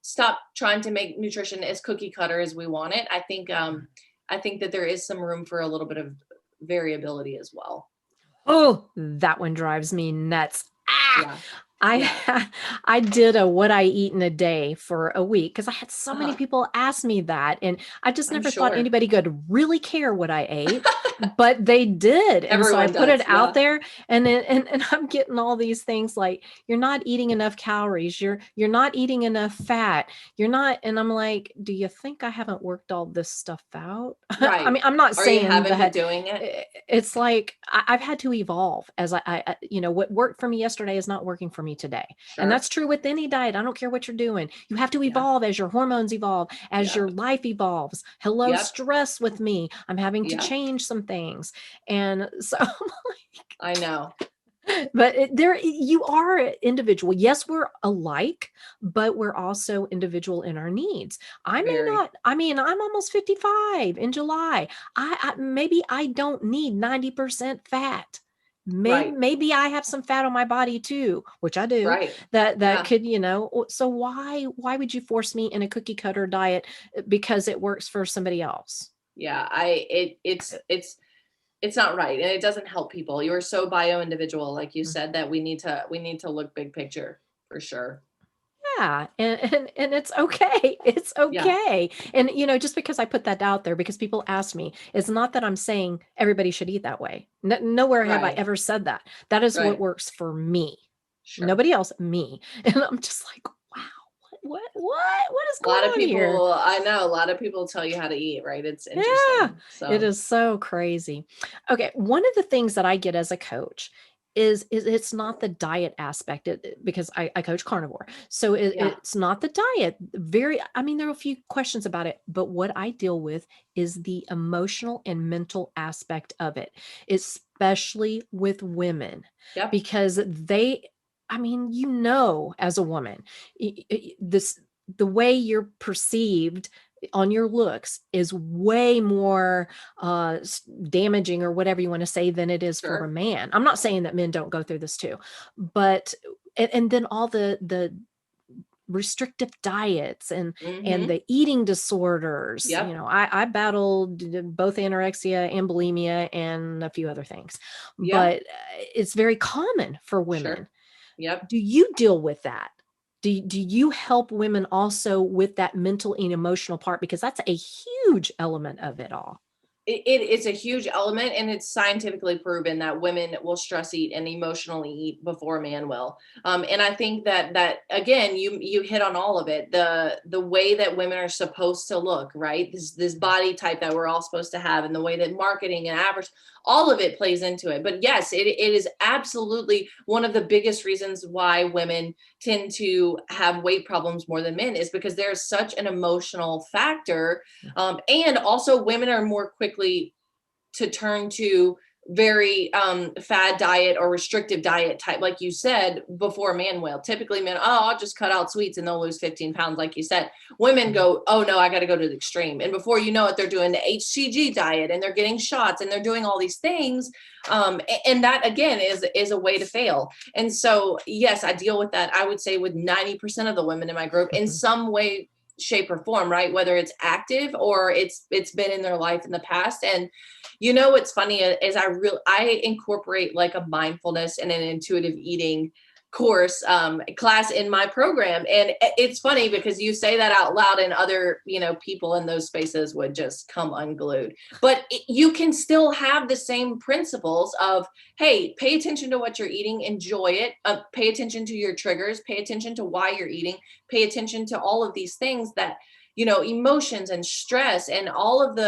stop trying to make nutrition as cookie cutter as we want it. I think that there is some room for a little bit of variability as well. Oh, that one drives me nuts. Yeah. I did a what I eat in a day for a week because I had so many people ask me that, and I just never thought anybody could really care what I ate, but they did. And so I put it out there, and I'm getting all these things like, you're not eating enough calories, you're not eating enough fat, you're not, and I'm like, do you think I haven't worked all this stuff out? Right. I mean, I'm not saying you haven't been doing it. It's like I've had to evolve as I what worked for me yesterday is not working for me today. Sure. And that's true with any diet. I don't care what you're doing. You have to evolve as your hormones evolve, as your life evolves. Hello, stress with me. I'm having to change some things. And so I'm like, I know. But you are individual. Yes, we're alike, but we're also individual in our needs. I'm almost 55 in July. Maybe I don't need 90% fat. Maybe I have some fat on my body too, which I do. Right. That could, so why would you force me in a cookie cutter diet because it works for somebody else? Yeah, it's not right, and it doesn't help people. You're so bio individual, like you said, that we need to look big picture for sure. Yeah. And it's okay. It's okay. Yeah. And, just because I put that out there, because people ask me, it's not that I'm saying everybody should eat that way. Nowhere have I ever said that. That is what works for me. Sure. Nobody else, me. And I'm just like, wow, what is going on here? I know a lot of people tell you how to eat, right? It's interesting. Yeah, so. It is so crazy. Okay. One of the things that I get as a coach is it's not the diet aspect, because I coach carnivore. So it's not the diet. There are a few questions about it, but what I deal with is the emotional and mental aspect of it, especially with women, because as a woman, the way you're perceived on your looks is way more damaging, or whatever you want to say, than it is for a man. I'm not saying that men don't go through this too, but and then all the restrictive diets and the eating disorders. I battled both anorexia and bulimia and a few other things, but it's very common for women. Sure. Yep. Do you deal with that? Do you help women also with that mental and emotional part? Because that's a huge element of it all. it's a huge element, and it's scientifically proven that women will stress eat and emotionally eat before a man will. And I think that again, you hit on all of it. The way that women are supposed to look, right? This body type that we're all supposed to have, and the way that marketing and average, all of it plays into it. But yes, it is absolutely one of the biggest reasons why women tend to have weight problems more than men, is because there's such an emotional factor. And also women are more quickly to turn to very fad diet or restrictive diet type, like you said, before a man will. Typically men, oh, I'll just cut out sweets and they'll lose 15 pounds, like you said. Women go, oh no, I got to go to the extreme. And before you know it, they're doing the HCG diet and they're getting shots and they're doing all these things. And that again is a way to fail. And so, yes, I deal with that, I would say, with 90% of the women in my group in some way, shape, or form, right? Whether it's active or it's been in their life in the past. And what's funny is I incorporate like a mindfulness and an intuitive eating class in my program. And it's funny because you say that out loud and other, people in those spaces would just come unglued. But you can still have the same principles of, hey, pay attention to what you're eating, enjoy it, pay attention to your triggers, pay attention to why you're eating, pay attention to all of these things that, emotions and stress and all of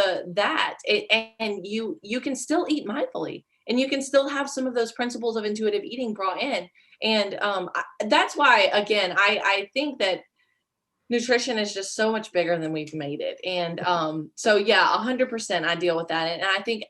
and you can still eat mindfully, and you can still have some of those principles of intuitive eating brought in. And that's why, again, I think that nutrition is just so much bigger than we've made it. And so, yeah, 100% I deal with that. And I think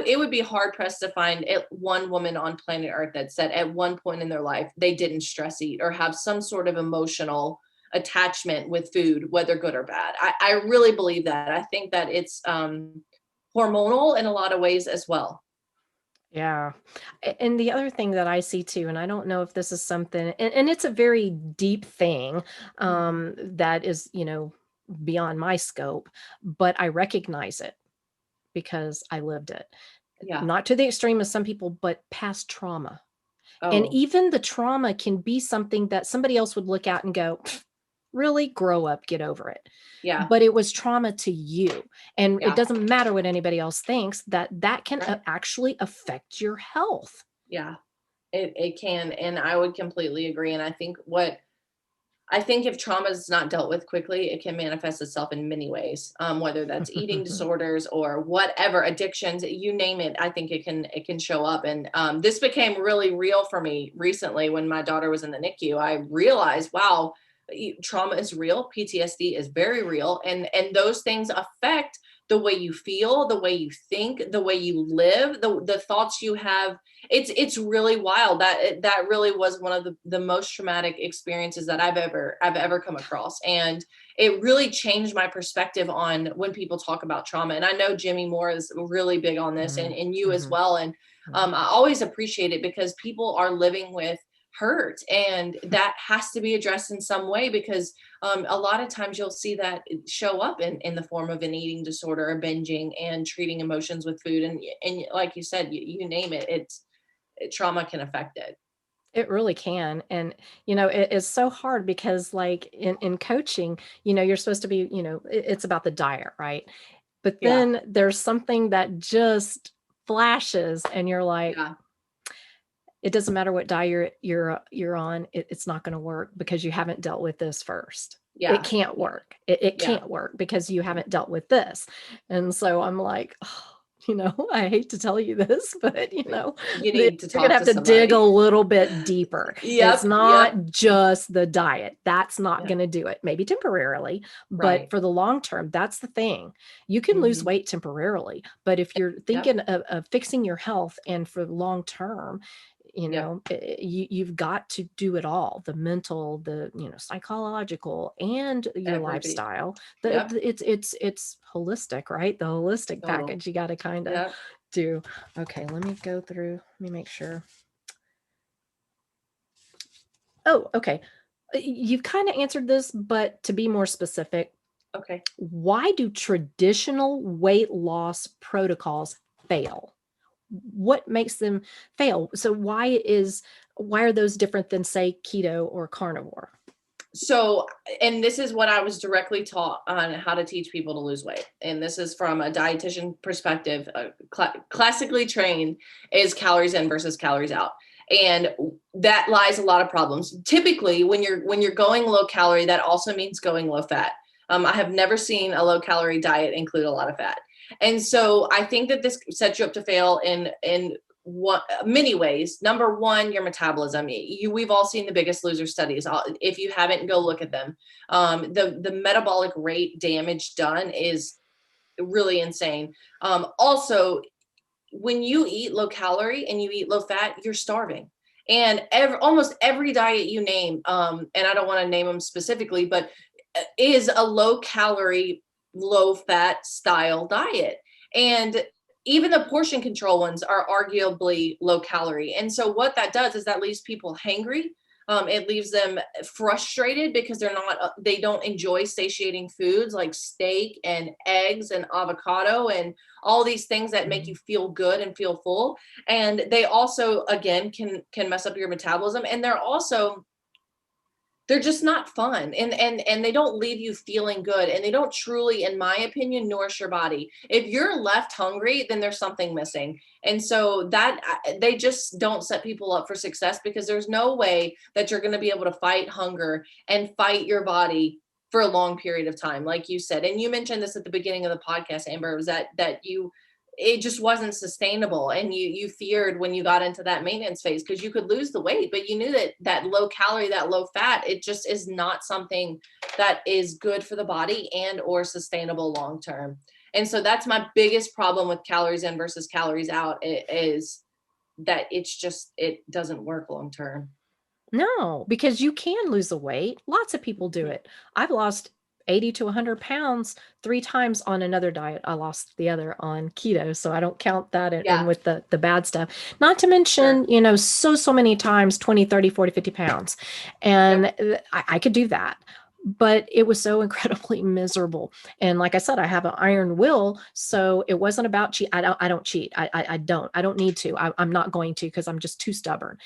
it would be hard pressed to find one woman on planet Earth that said at one point in their life they didn't stress eat or have some sort of emotional attachment with food, whether good or bad. I really believe that. I think that it's hormonal in a lot of ways as well. Yeah. And the other thing that I see too, and I don't know if this is something, and it's a very deep thing that is, beyond my scope, but I recognize it because I lived it. Yeah. Not to the extreme of some people, but past trauma. And Oh, even the trauma can be something that somebody else would look at and go, really, grow up, get over it. yeah. But it was trauma to you. And it Yeah. doesn't matter what anybody else thinks, that can Right. actually affect your health. Yeah. It can. And I would completely agree. And I think if trauma is not dealt with quickly, it can manifest itself in many ways, whether that's eating disorders or whatever, addictions, you name it. I think it can show up. And this became really real for me recently when my daughter was in the NICU. I realized, wow, trauma is real. PTSD is very real. And those things affect the way you feel, the way you think, the way you live, the thoughts you have. It's really wild. That really was one of the most traumatic experiences that I've ever come across. And it really changed my perspective on when people talk about trauma. And I know Jimmy Moore is really big on this, and you as well. And I always appreciate it because people are living with hurt, and that has to be addressed in some way, because a lot of times you'll see that show up in the form of an eating disorder or binging and treating emotions with food. And like you said, you name it, trauma can affect it. It really can. And, it is so hard because like in coaching, you're supposed to be, it's about the diet, right? But Yeah. then there's something that just flashes and you're like, Yeah. it doesn't matter what diet you're on, it's not going to work because you haven't dealt with this first. It Yeah. can't work. It Yeah. can't work because you haven't dealt with this. And so I'm like, oh, I hate to tell you this, but You need to you're gonna talk have to to dig a somebody. little bit deeper. It's Yep. Yep. not just the diet. That's not Yeah. going to do it. Maybe temporarily, but Right. for the long term, that's the thing. You can lose weight temporarily, but if you're Yep. thinking of fixing your health and for the long term, Yep. you've got to do it all, the mental, the psychological, and your Everybody. lifestyle. Yep. It's holistic, right? The holistic Total. package you got to kind of Yep. do. Okay, let me go through, let me make sure. Oh, okay. You've kind of answered this, but to be more specific, Okay. why do traditional weight loss protocols fail? What makes them fail? So why are those different than, say, keto or carnivore? So, and this is what I was directly taught on how to teach people to lose weight. And this is from a dietitian perspective, classically trained is calories in versus calories out. And that lies a lot of problems. Typically, when you're going low calorie, that also means going low fat. I have never seen a low calorie diet include a lot of fat. And so I think that this sets you up to fail in many ways. Number one, your metabolism. We've all seen the Biggest Loser studies. If you haven't, go look at them. The metabolic rate damage done is really insane. Also, when you eat low calorie and you eat low fat, you're starving. And almost every diet you name, and I don't want to name them specifically, but is a low calorie, low fat style diet. And even the portion control ones are arguably low calorie. And so what that does is that leaves people hangry. It leaves them frustrated because they don't enjoy satiating foods like steak and eggs and avocado and all these things that make you feel good and feel full. And they also, again, can mess up your metabolism. And they're just not fun, and they don't leave you feeling good, and they don't truly, in my opinion, nourish your body. If you're left hungry, then there's something missing. And so that they just don't set people up for success, because there's no way that you're going to be able to fight hunger and fight your body for a long period of time, like you said. And you mentioned this at the beginning of the podcast, Amber, was that it just wasn't sustainable. And you feared when you got into that maintenance phase, because you could lose the weight, but you knew that low calorie, that low fat, it just is not something that is good for the body and or sustainable long term. And so that's my biggest problem with calories in versus calories out, is that it doesn't work long term. No, because you can lose the weight. Lots of people do it. I've lost 80 to 100 pounds 3 times on another diet. I lost the other on keto, so I don't count that in with the bad stuff. Not to mention, so many times 20, 30, 40, 50 pounds. And I could do that. But it was so incredibly miserable. And like I said, I have an iron will. So it wasn't about cheat. I don't cheat. I don't need to. I'm not going to, because I'm just too stubborn.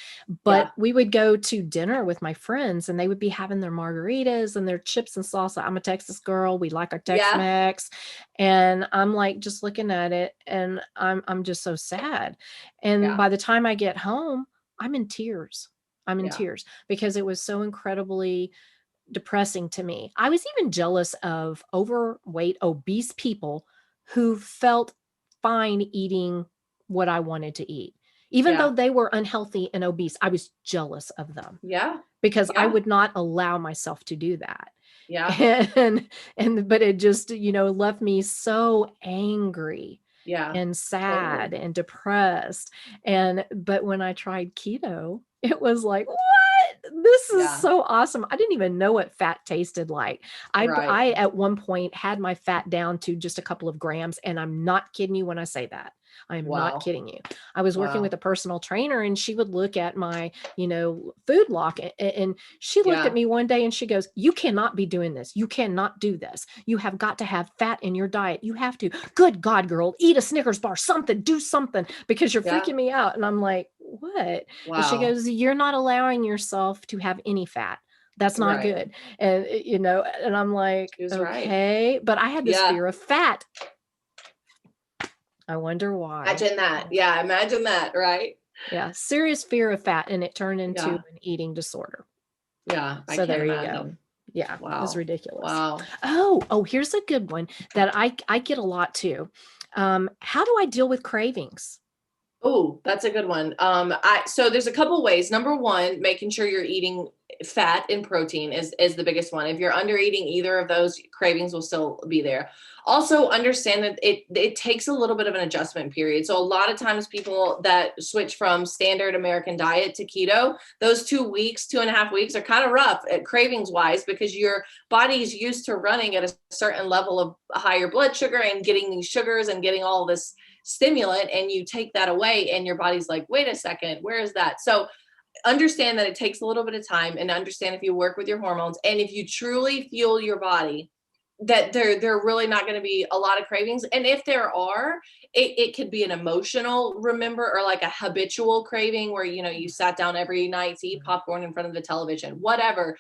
But we would go to dinner with my friends, and they would be having their margaritas and their chips and salsa. I'm a Texas girl. We like our Tex-Mex. And I'm like just looking at it, and I'm just so sad. And by the time I get home, I'm in tears. I'm in tears, because it was so incredibly depressing to me. I was even jealous of overweight, obese people who felt fine eating what I wanted to eat. Even though they were unhealthy and obese, I was jealous of them. Because I would not allow myself to do that. But it just, left me so angry and sad and depressed. But when I tried keto, it was like, what? This is so awesome. I didn't even know what fat tasted like. I at one point had my fat down to just a couple of grams, and I'm not kidding you when I say that. I am not kidding you. I was working with a personal trainer, and she would look at my, food log, and she looked at me one day and she goes, "You cannot be doing this. You cannot do this. You have got to have fat in your diet. You have to. Good God, girl, eat a Snickers bar, something, do something, because you're freaking me out." And I'm like, what? And she goes, "You're not allowing yourself to have any fat. That's not good." And, and I'm like, okay, but I had this fear of fat. I wonder why. Imagine that. Yeah, imagine that, right? Yeah, serious fear of fat, and it turned into an eating disorder. Yeah, so there you go. Yeah, it was ridiculous. Oh, here's a good one that I get a lot too. How do I deal with cravings? Oh, that's a good one. So there's a couple ways. Number one, making sure you're eating fat and protein is the biggest one. If you're under eating either of those, cravings will still be there. Also, understand that it takes a little bit of an adjustment period. So a lot of times people that switch from standard American diet to keto, those 2 weeks, 2.5 weeks are kind of rough at cravings wise, because your body is used to running at a certain level of higher blood sugar and getting these sugars and getting all this stimulant, and you take that away and your body's like, wait a second, where is that? So understand that it takes a little bit of time, and understand if you work with your hormones, and if you truly feel your body that they're really not going to be a lot of cravings. And if there are, it could be an emotional remember, or like a habitual craving where, you know, you sat down every night to eat popcorn in front of the television, whatever.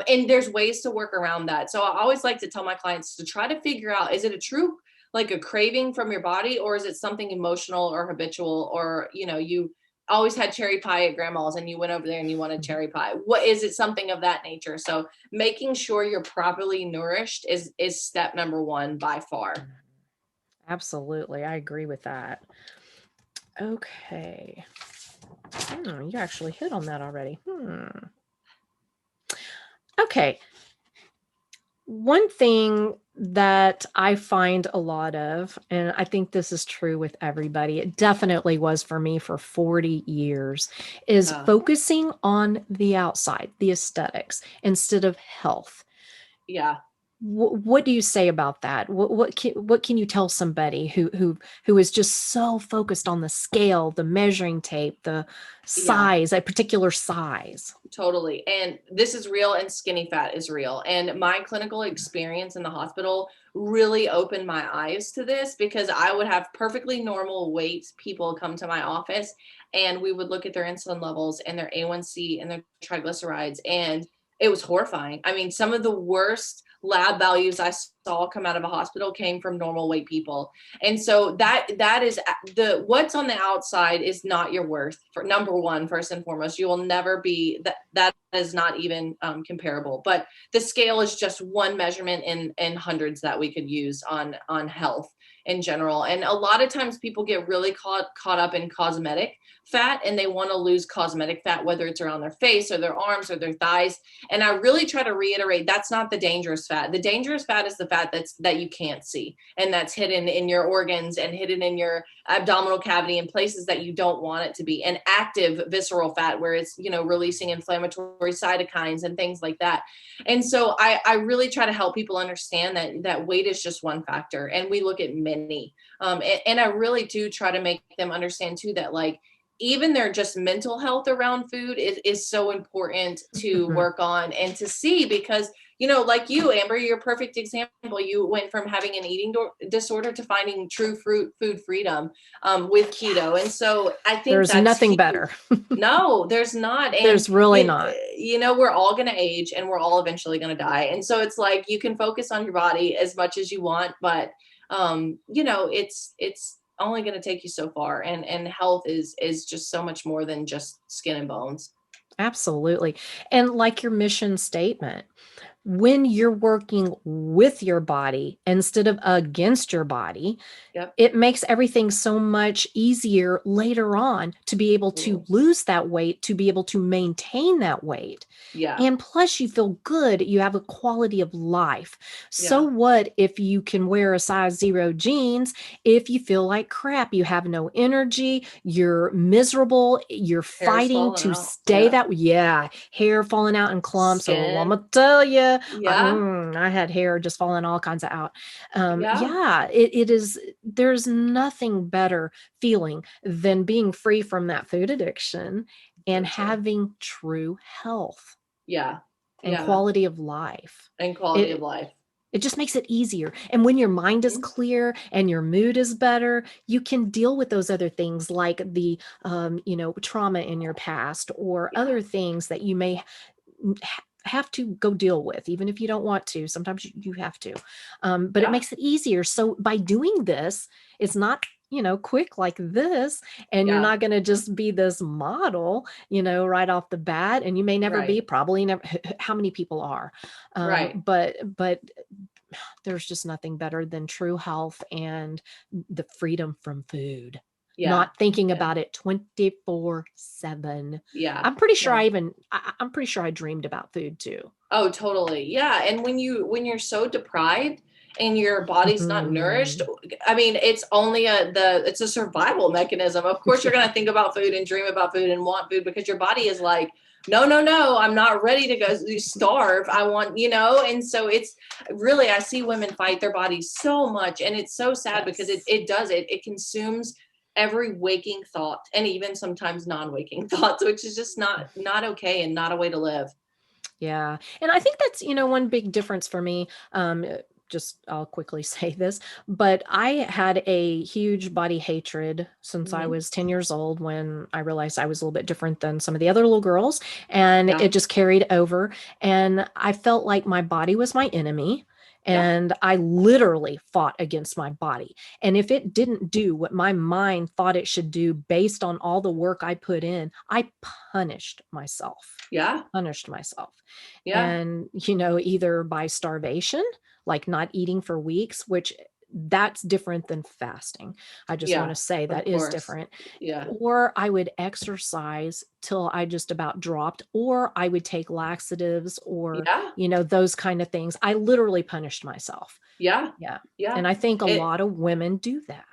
And there's ways to work around that. So I always like to tell my clients to try to figure out, is it a true, like a craving from your body, or is it something emotional or habitual, or, you know, you always had cherry pie at grandma's and you went over there and you wanted cherry pie. What is it? Something of that nature. So making sure you're properly nourished is step number one by far. Absolutely. I agree with that. Okay. You actually hit on that already. Okay. One thing that I find a lot of, and I think this is true with everybody, it definitely was for me for 40 years, is focusing on the outside, the aesthetics, instead of health. Yeah. What do you say about that? What can you tell somebody who is just so focused on the scale, the measuring tape, the size, a particular size? Totally. And this is real, and skinny fat is real. And my clinical experience in the hospital really opened my eyes to this, because I would have perfectly normal weight people come to my office, and we would look at their insulin levels and their A1C and their triglycerides, and it was horrifying. I mean, some of the worst lab values I saw come out of a hospital came from normal weight people. And so that is the, what's on the outside is not your worth. For number one, first and foremost, you will never be that is not even comparable. But the scale is just one measurement in hundreds that we could use on health in general. And a lot of times people get really caught up in cosmetic fat, and they want to lose cosmetic fat, whether it's around their face or their arms or their thighs. And I really try to reiterate, that's not the dangerous fat. The dangerous fat is the fat that you can't see, and that's hidden in your organs and hidden in your abdominal cavity in places that you don't want it to be. And active visceral fat, where it's, you know, releasing inflammatory cytokines and things like that. And so I really try to help people understand that weight is just one factor, and we look at many. And I really do try to make them understand too that, like, even their just mental health around food is so important to work on and to see, because, you know, like you, Amber, you're a perfect example. You went from having an eating disorder to finding true food freedom with keto. And so I think there's nothing huge. Better. No, there's not. And there's really not. You know, we're all going to age, and we're all eventually going to die. And so it's like, you can focus on your body as much as you want, but you know, it's only going to take you so far, and health is just so much more than just skin and bones. Absolutely. And like your mission statement, when you're working with your body instead of against your body, it makes everything so much easier later on to be able to lose that weight, to be able to maintain that weight. Yeah. And plus you feel good. You have a quality of life. So what if you can wear a size 0 jeans, if you feel like crap, you have no energy, you're miserable, you're fighting to stay that way. Yeah. Hair falling out in clumps. So I'm gonna tell you, I had hair just falling all kinds of out. It is, there's nothing better feeling than being free from that food addiction and having true health. And quality of life. It just makes it easier. And when your mind is clear and your mood is better, you can deal with those other things, like the, trauma in your past, or other things that you may have to go deal with, even if you don't want to. Sometimes you have to, but it makes it easier. So by doing this, it's not, quick like this, and you're not going to just be this model, right off the bat. And you may never be, probably never. How many people are, but there's just nothing better than true health and the freedom from food. Not thinking about it 24/7. I'm pretty sure I'm pretty sure I dreamed about food too. Oh, totally. Yeah. And when you're so deprived and your body's not nourished, I mean, it's only it's a survival mechanism. Of course, you're going to think about food and dream about food and want food, because your body is like, no, I'm not ready to go starve. I want, and so it's really, I see women fight their bodies so much, and it's so sad because it consumes every waking thought, and even sometimes non-waking thoughts, which is just not okay and not a way to live. Yeah. And I think that's, one big difference for me, I'll quickly say this, but I had a huge body hatred since I Mhm. was 10 years old when I realized I was a little bit different than some of the other little girls. And Yeah. it just carried over. And I felt like my body was my enemy. Yeah. And I literally fought against my body. And if it didn't do what my mind thought it should do based on all the work I put in, I punished myself. Yeah. Punished myself. Yeah. And, either by starvation, like not eating for weeks, which that's different than fasting. I just want Yeah. to say Of that is course. different. Yeah. Or I would exercise till I just about dropped, or I would take laxatives or, Yeah. those kind of things. I literally punished myself. Yeah. Yeah. Yeah. And I think a It lot of women do that.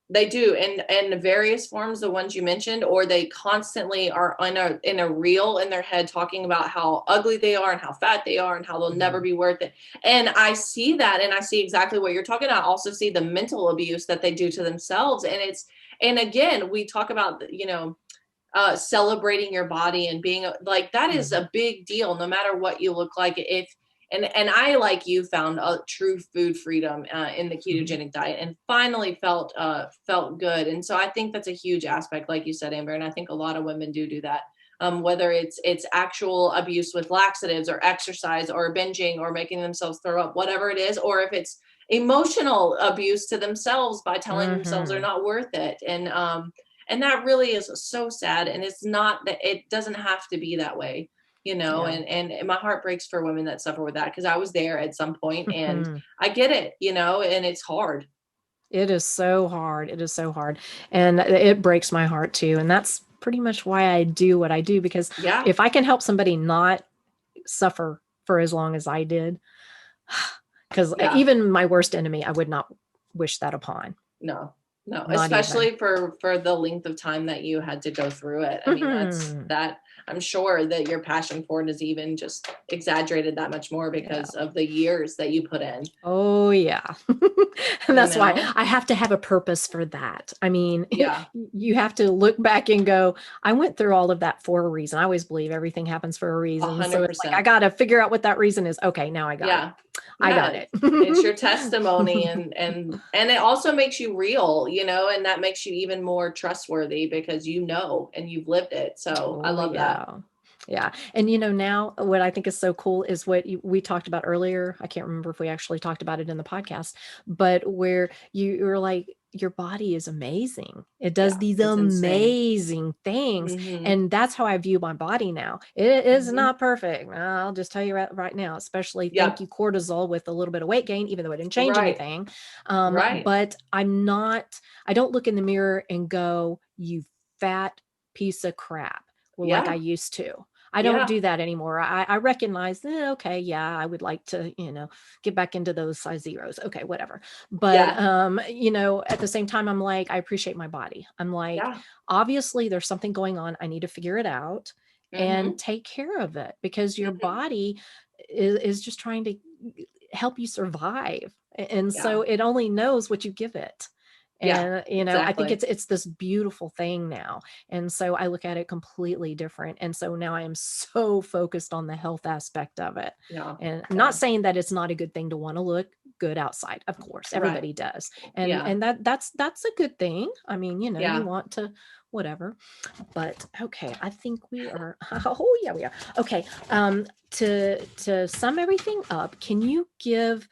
They do, and various forms, the ones you mentioned, or they constantly are in a reel in their head talking about how ugly they are and how fat they are and how they'll never Mhm. be worth it. And I see that, and I see exactly what you're talking about. I also see the mental abuse that they do to themselves, and again, we talk about celebrating your body and being like that is Mhm. a big deal no matter what you look like. If and I, like you, found a true food freedom in the Mhm. ketogenic diet and finally felt good. And so I think that's a huge aspect, like you said, Amber, and I think a lot of women do that. Whether it's actual abuse with laxatives or exercise or binging or making themselves throw up, whatever it is, or if it's emotional abuse to themselves by telling themselves they're Mhm. not worth it. And that really is so sad. And it's not that, it doesn't have to be that way, Yeah. and my heart breaks for women that suffer with that, because I was there at some point and Mhm. I get it, and it's hard. It is so hard. It is so hard. And it breaks my heart too. And that's pretty much why I do what I do, because Yeah. if I can help somebody not suffer for as long as I did, because Yeah. even my worst enemy, I would not wish that upon. No, no, Not even. especially for the length of time that you had to go through it. I mean, Mhm. that I'm sure that your passion for it is even just exaggerated that much more Yeah. because of the years that you put in, Oh, yeah. And you that's why know? I have to have a purpose for that. I mean, Yeah, you have to look back and go, I went through all of that for a reason. I always believe everything happens for a a reason. So hundred it's like, I percent. got to figure out what that reason is. Okay, now I got it. Yeah. I Yeah, got it. it's your testimony, and it also makes you real, and that makes you even more trustworthy because and you've lived it. So I Oh, love that. yeah. Yeah. And now what I think is so cool is what we talked about earlier. I can't remember if we actually talked about it in the podcast, but where you're like, your body is amazing. It does Yeah, these it's insane. amazing things. Mhm. And that's how I view my body now. It is Mhm. not perfect. I'll just tell you right now, especially thank Yep. you, cortisol, with a little bit of weight gain, even though it didn't change Right. anything. Right. But I don't look in the mirror and go, you fat piece of crap. Well, like I Yeah. used to. I don't Yeah. do that anymore. I recognize, okay, yeah, I would like to, get back into those size zeros. Okay, whatever. But Yeah. at the same time, I'm like, I appreciate my body. I'm like, Yeah. obviously there's something going on. I need to figure it out and Mhm. take care of it, because your Mhm. body is just trying to help you survive. And Yeah. so it only knows what you give it. Yeah. And I think Exactly. it's this beautiful thing now. And so I look at it completely different. And so now I am so focused on the health aspect of it. Yeah. And I'm not Yeah. saying that it's not a good thing to want to look good outside. Of course, Right. everybody does. And Yeah. that's a good thing. I mean, you Yeah. want to whatever. But okay, I think we are oh yeah, we are. Okay. To sum everything up, can you give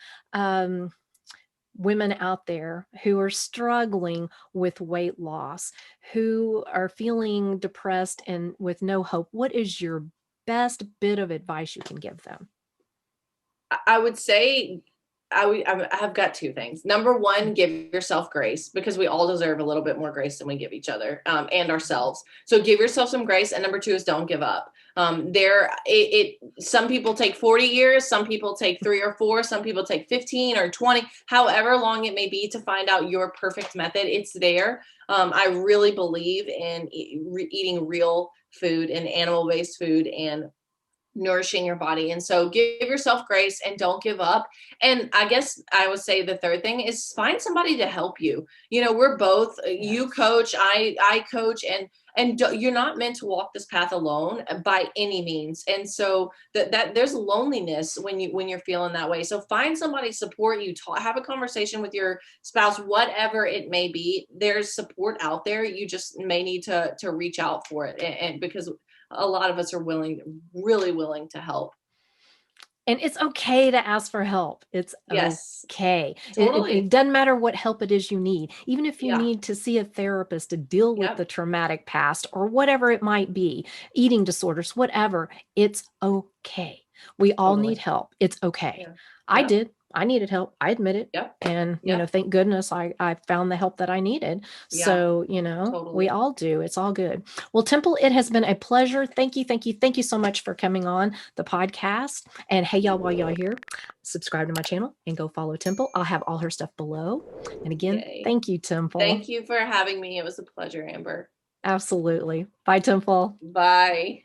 women out there who are struggling with weight loss, who are feeling depressed and with no hope, what is your best bit of advice you can give them? I would say I have got two things. Number one, give yourself grace, because we all deserve a little bit more grace than we give each other, and ourselves. So give yourself some grace. And number two is don't give up. Some people take 40 years, some people take 3 or 4, some people take 15 or 20, however long it may be to find out your perfect method. It's there. I really believe in eating real food and animal based food and nourishing your body. And so give yourself grace and don't give up. And I guess I would say the third thing is find somebody to help you. You know, we're both, you coach, I coach, and you're not meant to walk this path alone by any means. And so that there's loneliness when you're feeling that way. So find somebody to support you, have a conversation with your spouse, whatever it may be. There's support out there. You just may need to reach out for it. And because a lot of us are really willing to help. And it's okay to ask for help. It's okay. Totally. It doesn't matter what help it is you need. Even if you need to see a therapist to deal with the traumatic past or whatever it might be, eating disorders, whatever, it's okay. We all need help. It's okay. I did. I needed help. I admit it. And, you know, thank goodness I found the help that I needed. So, you know, we all do. It's all good. Well, Temple, it has been a pleasure. Thank you. Thank you. Thank you so much for coming on the podcast. And hey, y'all, while y'all are here, subscribe to my channel and go follow Temple. I'll have all her stuff below. And again, thank you, Temple. Thank you for having me. It was a pleasure, Amber. Absolutely. Bye, Temple. Bye.